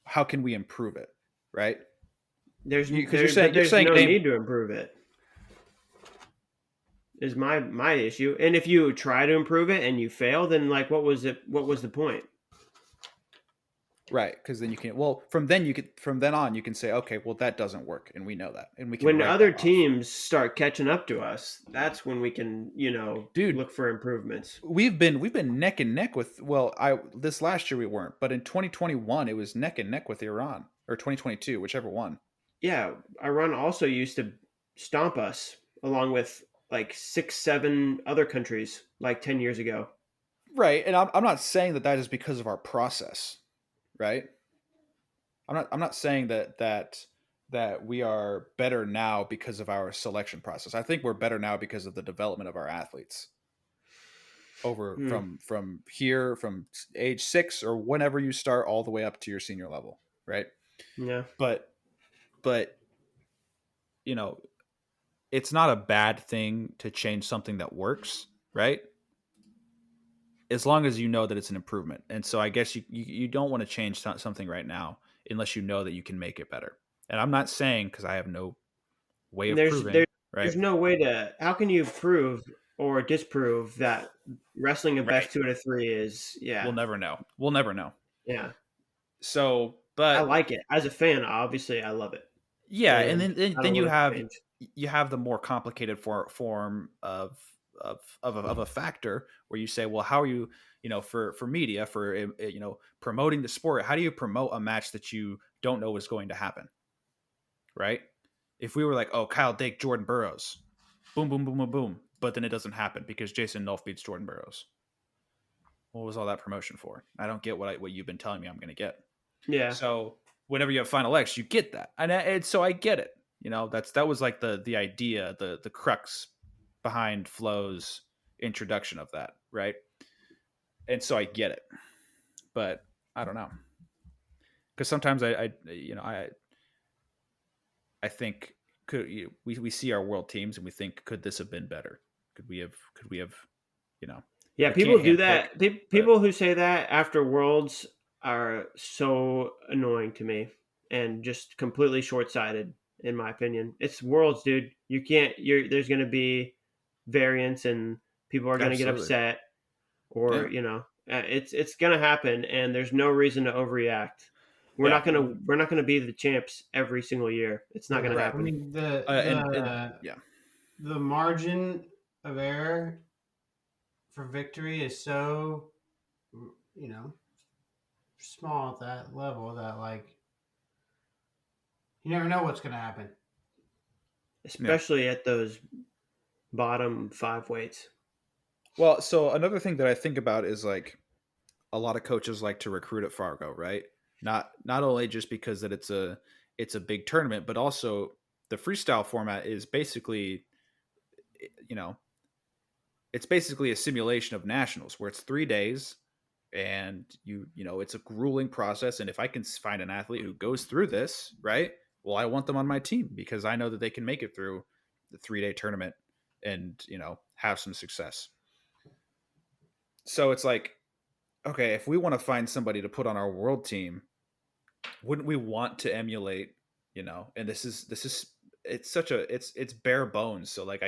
how can we improve it, right? There's You're saying no name, need to improve it. Is my issue. And if you try to improve it and you fail, then like what was the point? right? Because then you can from then on you can say, okay, well that doesn't work, and we know that, and we can When write other that off. teams start catching up to us, that's when we can, Dude, look for improvements. We've been neck and neck with this last year we weren't, but in 2021 it was neck and neck with Iran, or 2022, whichever one. Yeah, Iran also used to stomp us along with like 6, 7 other countries like 10 years ago. Right, and I'm not saying that is because of our process, right? I'm not saying that we are better now because of our selection process. I think we're better now because of the development of our athletes over from here, from age 6 or whenever you start all the way up to your senior level, right? Yeah. But you know, it's not a bad thing to change something that works, right? As long as you know that it's an improvement. And so I guess you don't want to change something right now unless you know that you can make it better. And I'm not saying, because I have no way of There's proving, right? there's no way to. How can you prove or disprove that wrestling a Right. best 2 out of 3 is? We'll Yeah. never know. We'll never know. Yeah. So, I but like it as a fan. Obviously, I love it, yeah, and and I then don't want it to change. you have the more complicated form of a factor where you say, well, how are you, for media, for promoting the sport, how do you promote a match that you don't know is going to happen, right? If we were like, oh, Kyle Dake, Jordan Burroughs, boom, boom, boom, boom, boom, but then it doesn't happen because Jason Nolf beats Jordan Burroughs. What was all that promotion for? I don't get what you've been telling me I'm going to get. Yeah. So whenever you have Final X, you get that, and so I get it. That was like the idea, the crux behind Flo's introduction of that, right? And so I get it, but I don't know, because sometimes I think we see our world teams and we think, could this have been better? Could we have Yeah, we people can't do handpick, that. People who say that after Worlds are so annoying to me and just completely short-sighted, in my opinion. It's Worlds, dude. You can't. There's going to be variance, and people are going to get absolutely, upset, or yeah, it's going to happen, and there's no reason to overreact. yeah, We're not gonna be the champs every single year. It's not going to right. happen. I mean And yeah, the margin of error for victory is so small at that level that like you never know what's going to happen. Especially at those bottom 5 weights. Well, so another thing that I think about is like a lot of coaches like to recruit at Fargo, right? Not only just because that it's a big tournament, but also the freestyle format is basically, you know, it's basically a simulation of nationals where it's 3 days, and it's a grueling process, and if I can find an athlete who goes through this, right? Well, I want them on my team because I know that they can make it through the 3-day tournament and, have some success. So it's like, okay, if we want to find somebody to put on our world team, wouldn't we want to emulate, and this is it's bare bones. So like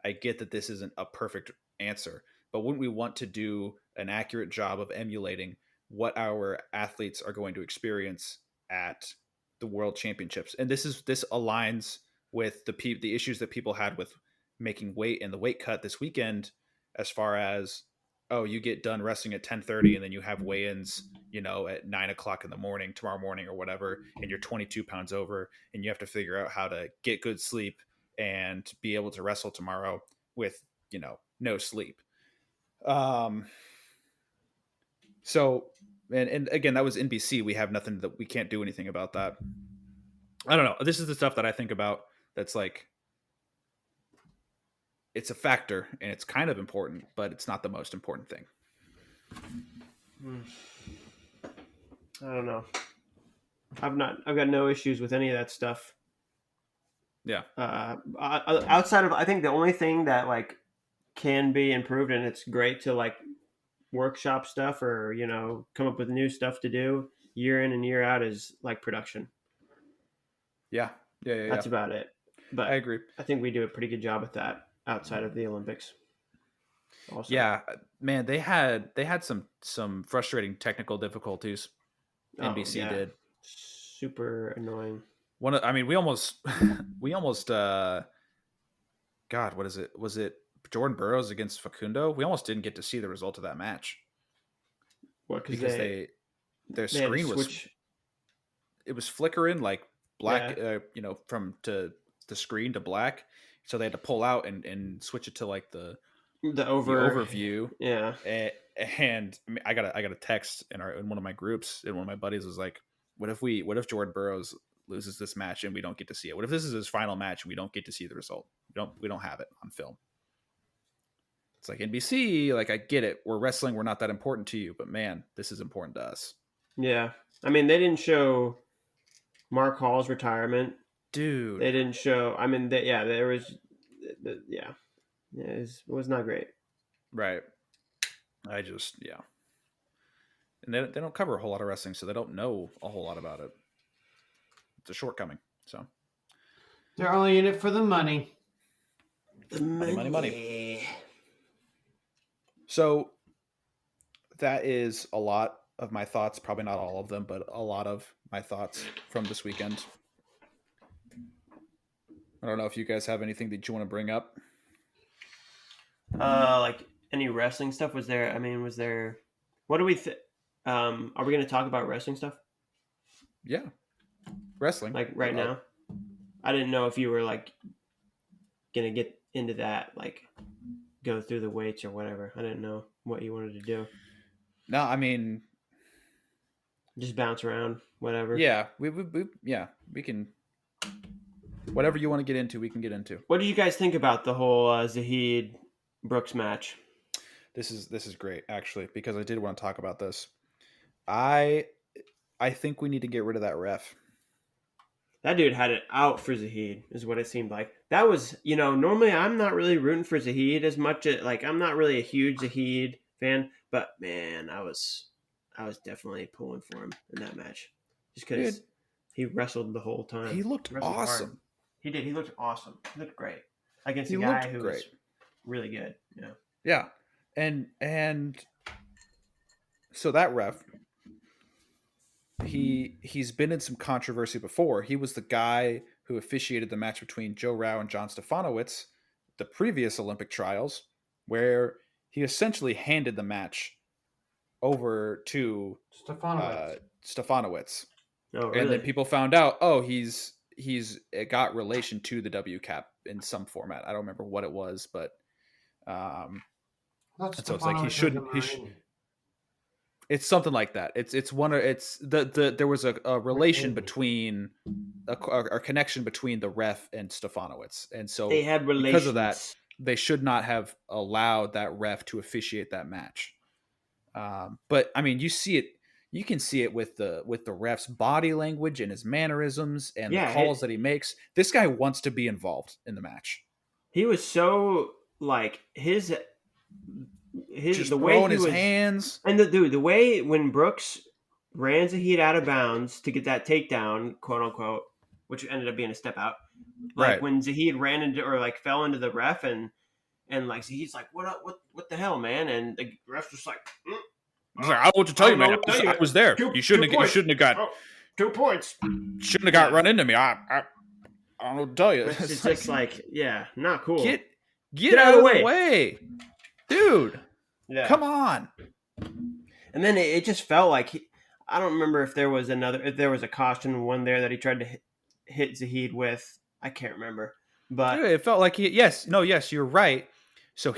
I get that this isn't a perfect answer, but wouldn't we want to do an accurate job of emulating what our athletes are going to experience at the world championships? And this aligns with the issues that people had with making weight and the weight cut this weekend, as far as, oh, you get done wrestling at 10:30 and then you have weigh-ins, at 9 o'clock in the morning, tomorrow morning or whatever, and you're 22 pounds over, and you have to figure out how to get good sleep and be able to wrestle tomorrow with, no sleep. So, and again, that was NBC. We have nothing, that we can't do anything about that. I don't know. This is the stuff that I think about. That's like, it's a factor and it's kind of important, but it's not the most important thing. I don't know. I've got no issues with any of that stuff. Yeah. Outside of, I think the only thing that like can be improved, and it's great to like workshop stuff or, you know, come up with new stuff to do year in and year out, is like production. Yeah. That's about it. But I agree. I think we do a pretty good job with that outside of the Olympics. Also. Yeah, man, they had some frustrating technical difficulties. NBC did. Super annoying. We almost God, what is it? Was it Jordan Burroughs against Facundo? We almost didn't get to see the result of that match. What? Because their screen was flickering like black, you know, from to the screen to black, so they had to pull out and switch it to like the overview. Yeah. And I got a text in one of my groups, and one of my buddies was like, what if Jordan Burroughs loses this match and we don't get to see it? What if this is his final match and we don't get to see the result? We don't have it on film. It's like, NBC, like, I get it. We're wrestling. We're not that important to you, but man, this is important to us. Yeah. I mean, they didn't show Mark Hall's retirement. Dude. They didn't show, I mean, there was, it was not great. Right. And they don't cover a whole lot of wrestling, so they don't know a whole lot about it. It's a shortcoming. So they're only in it for the money. Money. So that is a lot of my thoughts. Probably not all of them, but a lot of my thoughts from this weekend. I don't know if you guys have anything that you want to bring up. Like any wrestling stuff? Was there? What do we? Are we going to talk about wrestling stuff? Yeah, wrestling. Like right now. I didn't know if you were like going to get into that, like go through the weights or whatever. I didn't know what you wanted to do. No, I mean, just bounce around, whatever. Yeah, we can. Whatever you want to get into, we can get into. What do you guys think about the whole Zahid Brooks match? This is great, actually, because I did want to talk about this. I think we need to get rid of that ref. That dude had it out for Zahid, is what it seemed like. That was, you know, normally I'm not really rooting for Zahid as much. Like, I'm not really a huge Zahid fan, but man, I was definitely pulling for him in that match, just because he wrestled the whole time. He looked awesome. Hard. He did. He looked awesome. He looked great against a guy who was really good. Yeah. Yeah, and so that ref. He's been in some controversy before. He was the guy who officiated the match between Joe Rao and John Stefanowicz, the previous Olympic trials, where he essentially handed the match over to Stefanowicz. Oh, really? And then people found out, he's got relation to the WCAP in some format. I don't remember what it was, but so it's like he shouldn't. It's something like that. There was a relation between a connection between the ref and Stefanowicz, and so they had relations. Because of that, they should not have allowed that ref to officiate that match. But I mean, you can see it with the ref's body language and his mannerisms and the calls that he makes. This guy wants to be involved in the match. He was so like his just the throwing way his hands, and the way when Brooks ran Zahid out of bounds to get that takedown, quote unquote, which ended up being a step out. Like right. When Zahid ran into or like fell into the ref and like Zahid's like, what the hell, man? And the ref's just like, I don't know what to tell you, man. I was there. You shouldn't have got 2 points. Shouldn't have got run into me. I don't know what to tell you. It's just like, not cool. Get out of the way. Dude, come on. And then it just felt like I don't remember if there was a caution one there that he tried to hit Zahid with. I can't remember, but it felt like yes, you're right. So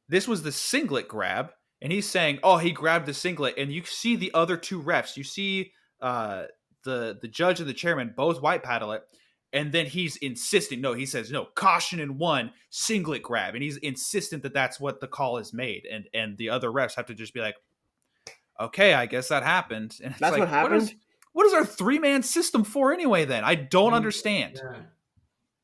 this was the singlet grab, and he's saying, he grabbed the singlet, and you see the other two refs. You see the judge and the chairman both white paddle it, And then he's insisting. No, he says, no, caution in 1, singlet grab. And he's insistent that that's what the call is made. And the other refs have to just be like, okay, I guess that happened. And it's That's like, what happened? What is our 3-man system for anyway then? I don't understand. Yeah.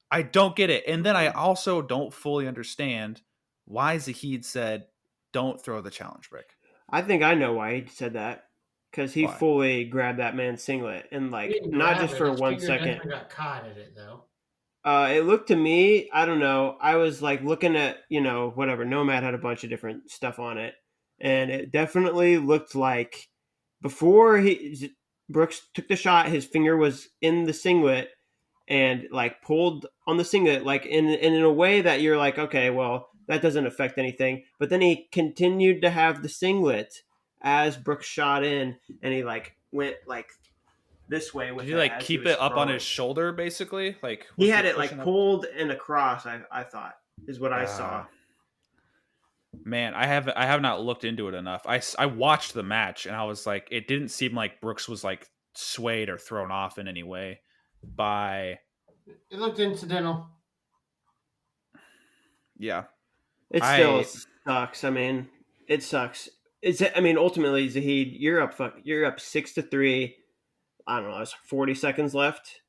I don't get it. And then I also don't fully understand why Zahid said, don't throw the challenge brick. I think I know why he said that. Because he fully grabbed that man's singlet. And, like, not just for 1 second. Got caught at it, though. It looked to me, I don't know, I was, like, looking at, whatever. Nomad had a bunch of different stuff on it. And it definitely looked like before Brooks took the shot, his finger was in the singlet and like pulled on the singlet, like in a way that you're like, okay, well, that doesn't affect anything. But then he continued to have the singlet as Brooks shot in, and he like went like this way with Did he like keep it up on his shoulder, basically? Like he had it like pulled and across. I thought is what I saw. Man, I have not looked into it enough. I watched the match and I was like, it didn't seem like Brooks was like swayed or thrown off in any way by. It looked incidental. Yeah, it still sucks. I mean, it sucks. Ultimately, Zahid, you're up 6-3. I don't know. There's 40 seconds left.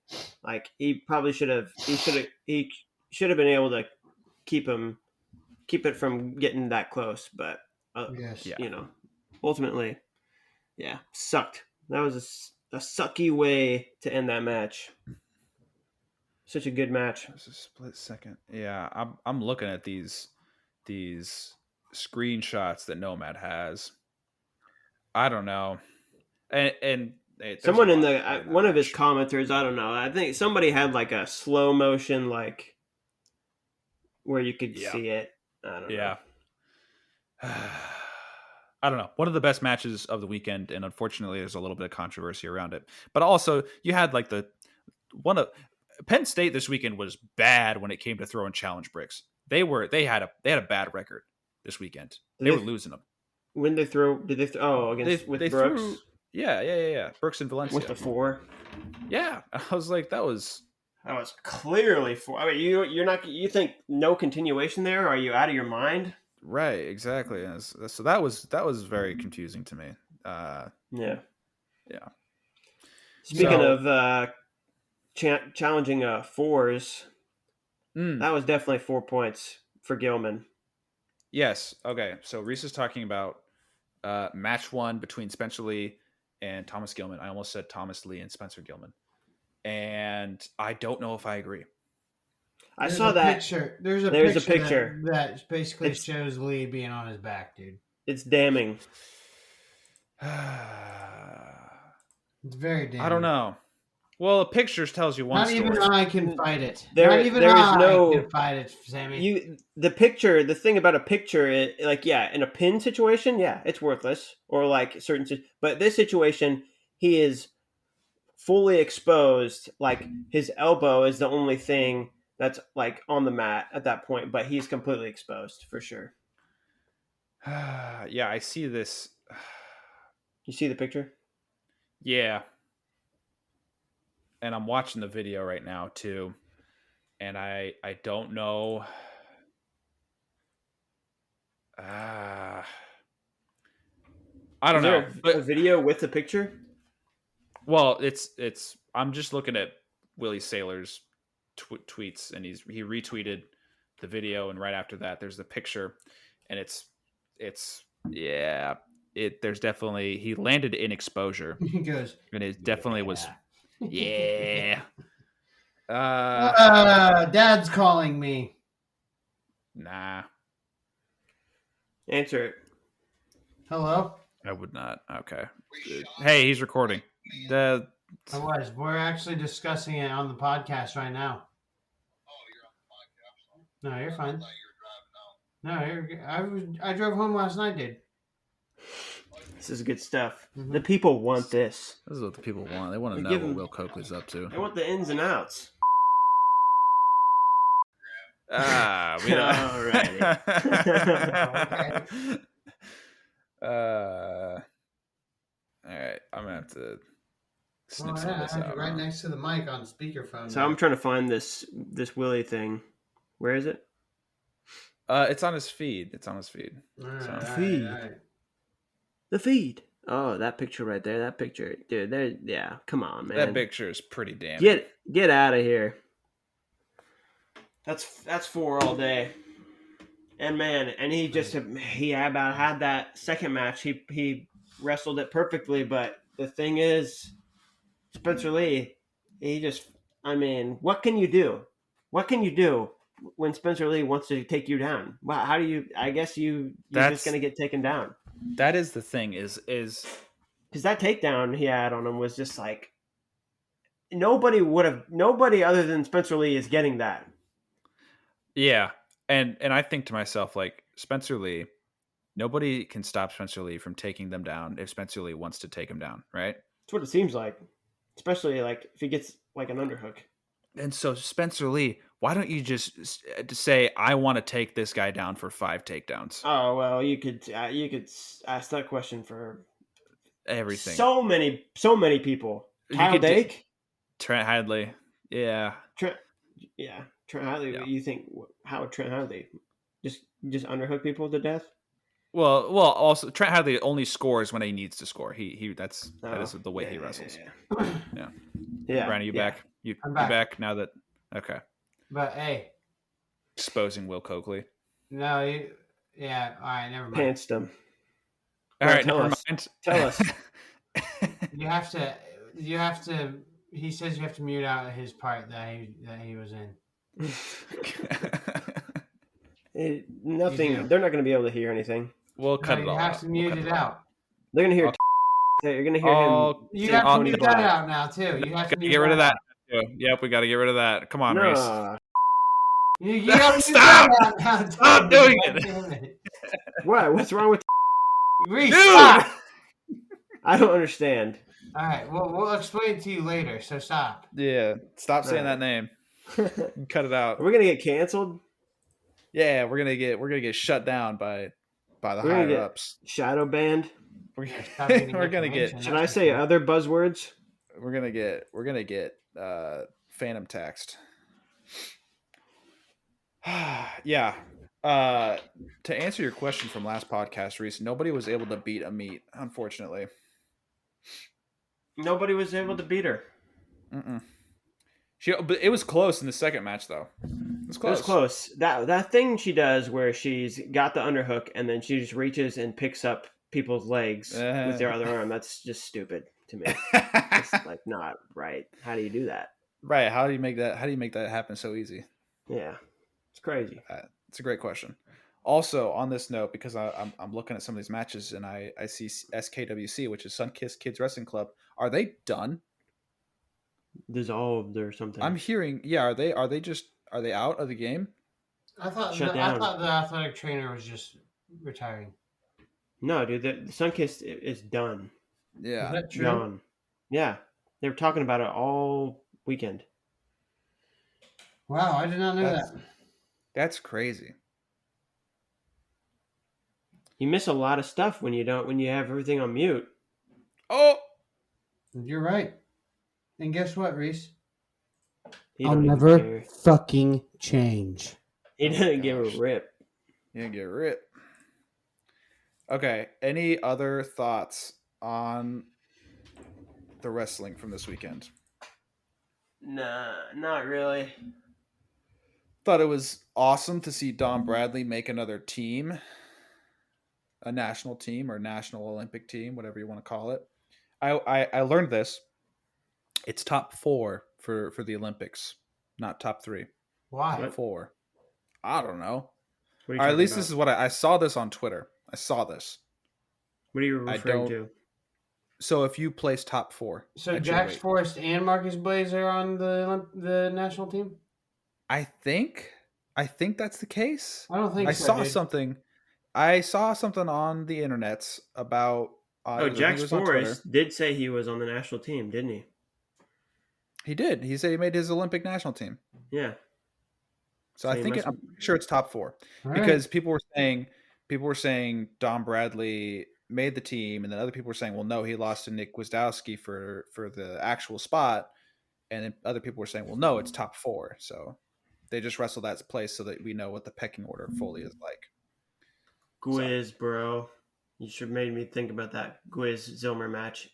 Like he probably should have. He should have been able to keep it from getting that close, but ultimately, sucked. That was a sucky way to end that match. Such a good match. It was a split second. Yeah, I'm looking at these screenshots that Nomad has. I don't know, and someone in one of his commenters, I don't know. I think somebody had like a slow motion, like where you could see it. I don't know. I don't know. One of the best matches of the weekend, and unfortunately, there's a little bit of controversy around it. But also, you had like Penn State this weekend was bad when it came to throwing challenge bricks. They had a bad record this weekend. They were losing them. When they throw, did they? Against with Brooks. Yeah. Brooks and Valencia with the 4. Yeah, I was like, that was clearly 4. I mean, you think no continuation there? Are you out of your mind? Right, exactly. So that was very confusing to me. Yeah. Speaking of challenging 4s, that was definitely 4 points for Gilman. Yes. Okay. So Reese is talking about match 1 between Spencer Lee and Thomas Gilman. I almost said Thomas Lee and Spencer Gilman, and I don't know if I agree. I saw that picture. There's a picture that basically shows Lee being on his back, dude. It's damning. It's very damning. I don't know. Well, the pictures tells you one story. Not even I can fight it. Not even I can fight it, Sammy. The thing about a picture, in a pin situation, it's worthless. Or like but this situation, he is fully exposed. Like his elbow is the only thing that's like on the mat at that point, but he's completely exposed for sure. Yeah, I see this. You see the picture? Yeah. And I'm watching the video right now too. And I don't know. I don't know. But a video with the picture? Well, it's I'm just looking at Willie Saylor's tweets, and he retweeted the video, and right after that there's the picture, and there's definitely, he landed in exposure. He goes, and it definitely was Dad's calling me. Nah. Answer it. Hello? I would not. Okay. Hey, he's recording. We're actually discussing it on the podcast right now. Oh, you're on the podcast. No, you're fine. No, I drove home last night, dude. This is good stuff. Mm-hmm. The people want this. This is what the people want. They want to know what Will Coakley's up to. They want the ins and outs. We don't. Alrighty. All right. I'm gonna have to snip some of this out. Right next to the mic on speakerphone. So I'm trying to find this Willie thing. Where is it? It's on his feed. All right, So. all Feed. right. The feed. Oh, that picture right there. That picture, dude. There. Yeah. Come on, man. That picture is pretty damn. Get out of here. That's 4 all day. And man, and he had that second match. He wrestled it perfectly, but the thing is, Spencer Lee, what can you do? What can you do when Spencer Lee wants to take you down? Well, how do you? I guess you're just gonna get taken down. That is the thing. Is because that takedown he had on him was just like nobody other than Spencer Lee is getting that. Yeah, and I think to myself, like, Spencer Lee, nobody can stop Spencer Lee from taking them down if Spencer Lee wants to take him down, right? That's what it seems like, especially like if he gets like an underhook. And so Spencer Lee, why don't you just say, I want to take this guy down for 5 takedowns? Oh well, you could ask that question for everything. So many people. Kyle Dake, Trent Hadley, yeah. Trent Hadley. Yeah. You think how would Trent Hadley just underhook people to death? Well. Also, Trent Hadley only scores when he needs to score. That is the way he wrestles. Yeah. Brian, are you back? You're back now that okay. But hey, exposing Will Coakley. No, all right, never mind. Pantsed him. All right, never mind. Tell us. You have to. He says you have to mute out his part that he was in. Nothing. They're not going to be able to hear anything. We'll cut it all out. You have to mute it out. They're going to hear. You're going to hear him. You have to mute that out now too. You have to get rid of that. Yep, we got to get rid of that. Come on, Reese. You got to stop. Stop doing it. What? What's wrong with Reese? Stop. I don't understand. All right, we'll explain it to you later. So stop. Yeah, stop saying that name. Cut it out. Are we gonna get canceled? Yeah, we're gonna get shut down by the higher ups. Shadow banned. We're gonna get. Should I say other buzzwords? We're gonna get phantom taxed. Yeah. To answer your question from last podcast, Reese, nobody was able to beat Amit, unfortunately. Nobody was able to beat her. But it was close in the second match, though. It was close. That thing she does where she's got the underhook and then she just reaches and picks up people's legs with their other arm. That's just stupid to me. It's like not right. How do you do that? Right. How do you make that happen so easy? Yeah, it's crazy. It's a great question. Also, on this note, because I'm looking at some of these matches and I see SKWC, which is Sunkissed Kids Wrestling Club. Are they done? Dissolved or something? I'm hearing. Yeah. Are they out of the game? I thought the athletic trainer was just retiring. No, dude. The Sunkissed is done. Yeah. Is that true? Done. Yeah, they were talking about it all weekend. Wow, I did not know that. That's crazy. You miss a lot of stuff when you have everything on mute. Oh, you're right. And guess what, Reese? I'll never fucking change. He didn't give a rip. He didn't give a rip. Okay. Any other thoughts on the wrestling from this weekend? Nah, not really. Thought it was awesome to see Don Bradley make another team. A national team or national Olympic team, whatever you want to call it. I learned this. It's top 4 for the Olympics, not top 3. Why? Top 4. I don't know. Or at least this is what I saw this on Twitter. I saw this. What are you referring to? So if you place top 4. So Jax Forrest and Marcus Blaze are on the national team? I think that's the case. I don't think I saw something. I saw something on the internets about. Jax Forrest did say he was on the national team, didn't he? He did. He said he made his Olympic national team. Yeah. So I'm pretty sure it's top 4 because people were saying Don Bradley made the team, and then other people were saying, well, no, he lost to Nick Gwiazdowski for the actual spot, and then other people were saying, well, no, it's top 4. So they just wrestled that place so that we know what the pecking order fully is like. Gwiz, bro. You should have made me think about that Gwiz Zilmer match.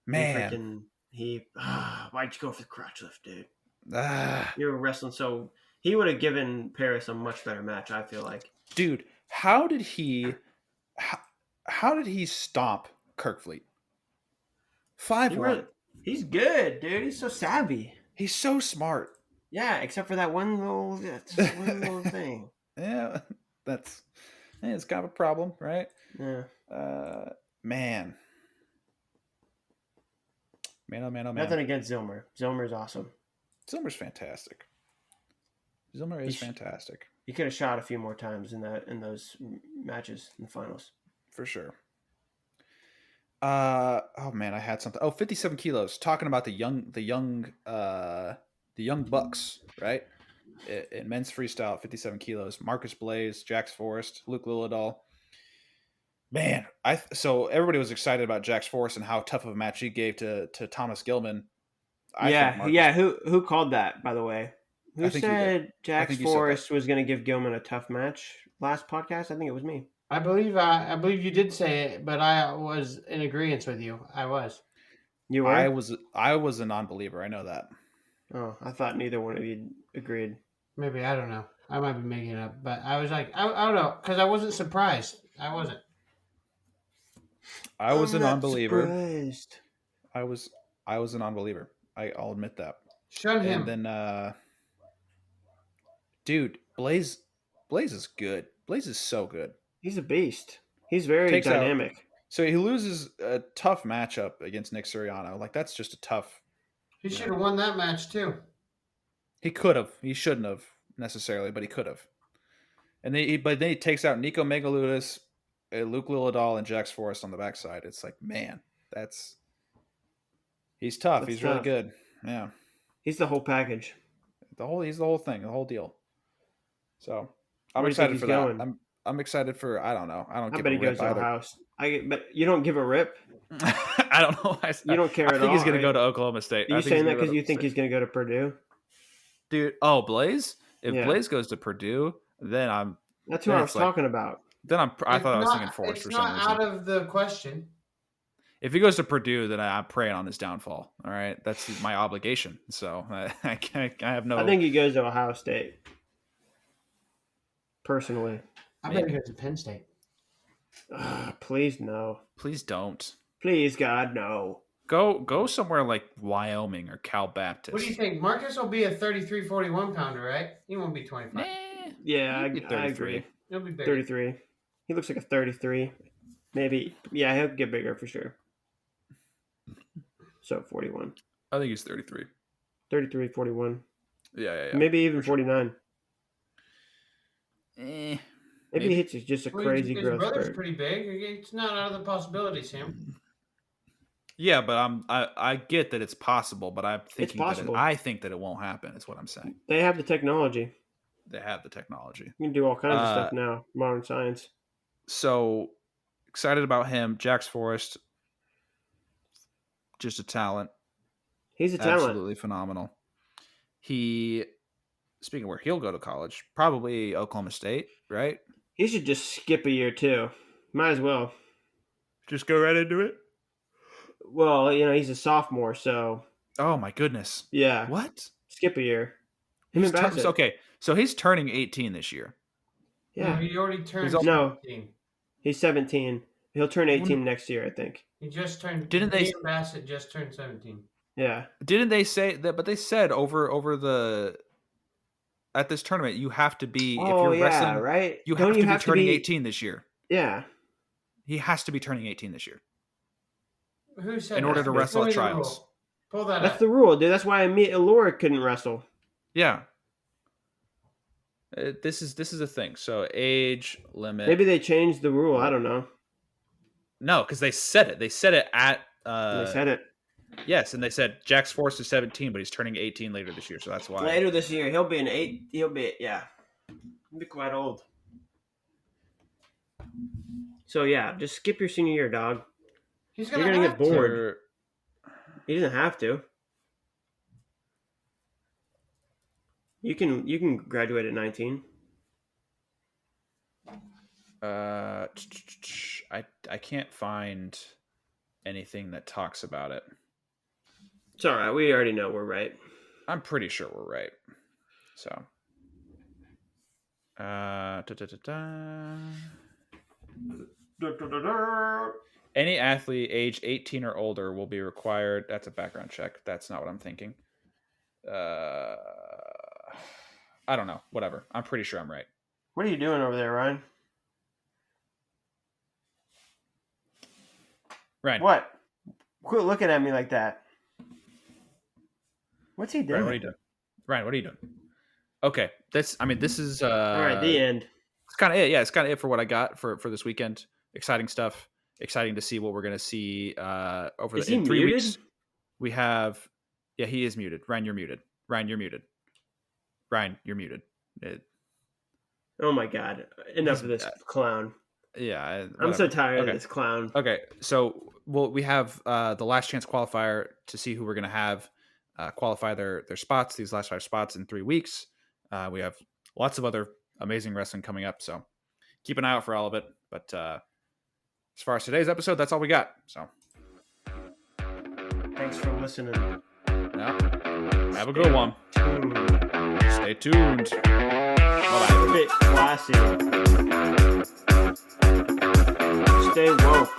Man. Why'd you go for the crotch lift, dude? Ah. You were wrestling so... He would have given Paris a much better match, I feel like. Dude, how did he stomp Kirkfleet? 5-1. He's good, dude. He's so savvy. He's so smart. Yeah, except for that one little thing. Yeah, it's kind of a problem, right? Yeah. Man. Man, oh man, oh man. Nothing against Zilmer. Zilmer's awesome. Zilmer's fantastic. Zilmer is fantastic. He could have shot a few more times in those matches in the finals. For sure. Oh man, I had something. 57 kilos. Talking about the young bucks, right? In men's freestyle at 57 kilos. Marcus Blaze, Jax Forrest, Luke Lilladall. Man, so everybody was excited about Jax Forrest and how tough of a match he gave to Thomas Gilman. Who called that, by the way? Who said Jax Forrest was going to give Gilman a tough match last podcast? I think it was me. I believe you did say it, but I was in agreement with you. I was. You were? I was a non-believer. I know that. Oh, I thought neither one of you agreed. Maybe, I don't know. I might be making it up, but I was like, I don't know, because I wasn't surprised. I wasn't. I was a non-believer. Surprised. I was a non-believer. I'll admit that. Shun him. And then, dude, Blaze is good. Blaze is so good. He's a beast. He's very dynamic. So he loses a tough matchup against Nick Suriano. Like, that's just a tough. He should have won that match too. He could have. He shouldn't have necessarily, but he could have. And then he takes out Nico Megaludis, Luke Lilladall, and Jax Forrest on the backside. It's like, man, he's tough. He's really good. Yeah. He's the whole package. He's the whole thing, the whole deal. So I'm excited for that. I'm excited for, I don't know. I bet he goes to the house. But you don't give a rip? I don't know. You don't care at all. I think he's going to go to Oklahoma State. Are you saying that because you think he's going to go to Purdue? Dude, Blaze? If Blaze goes to Purdue, then that's who I was talking about. Then I thought I was thinking Forrest for some reason. It's not out of the question. If he goes to Purdue, then I'm praying on his downfall. All right, that's my obligation. So I have no. I think he goes to Ohio State. Personally, I bet he goes to Penn State. Please no. Please don't. Please God no. Go somewhere like Wyoming or Cal Baptist. What do you think? Marcus will be a 33, 41 pounder, right? He won't be 25. Yeah, I agree. He'll be bigger. 33. He looks like a 33. Maybe. Yeah, he'll get bigger for sure. So 41. I think he's 33. 33, 41. Yeah. Maybe even 49. Maybe he hits just a crazy growth spurt. His brother's pretty big. It's not out of the possibility, Sam. Yeah, but I get that it's possible, but I'm thinking I think that it won't happen. Is what I'm saying. They have the technology. They have the technology. You can do all kinds of stuff now. Modern science. So excited about him. Jax Forrest, just a talent. He's a talent. Absolutely phenomenal. Speaking of where he'll go to college, probably Oklahoma State, right? He should just skip a year too. Might as well. Just go right into it? Well, he's a sophomore, so. Oh my goodness. Yeah. What? Skip a year. Okay, so he's turning 18 this year. Yeah. No, he already turned 17. He's 17. He'll turn 18 next year, I think. He just turned. Didn't they? Bassett just turned 17. Yeah. Didn't they say that? But they said over the at this tournament you have to be if you're wrestling, right? You have to be turning 18 this year. Yeah. He has to be turning 18 this year. Who said in order to wrestle at trials? Pull that. That's the rule, dude. That's why Laura couldn't wrestle. Yeah. This is a thing. So age limit. Maybe they changed the rule. I don't know. No, because they said it. They said it at. They said it. Yes, and they said Jax Forrest is 17, but he's turning 18 later this year, so that's why. Later this year, he'll be an 8. He'll be quite old. So yeah, just skip your senior year, dog. He's You're gonna get bored. Sure. He doesn't have to. You can graduate at 19. I can't find anything that talks about it. It's all right. We already know we're right. I'm pretty sure we're right. So, any athlete age 18 or older will be required. That's a background check. That's not what I'm thinking. I don't know. Whatever. I'm pretty sure I'm right. What are you doing over there, Ryan? Ryan. What? Quit looking at me like that. What's he doing? Ryan, what are you doing? Ryan, what are you doing? Okay. This is all right, the end. It's kind of it. Yeah, it's kind of it for what I got for this weekend. Exciting stuff. Exciting to see what we're going to see over in 3 weeks. We have he is muted. Ryan, you're muted. Ryan, you're muted. Oh my god. Enough of this clown. Yeah, I'm so tired of this clown. Okay, so we have the last chance qualifier to see who we're going to have qualify their spots, these last 5 spots in 3 weeks. We have lots of other amazing wrestling coming up, so keep an eye out for all of it. But as far as today's episode, that's all we got. So thanks for listening. Yeah. Have a good one. Stay tuned. Bye-bye. Bit classy. Stay woke.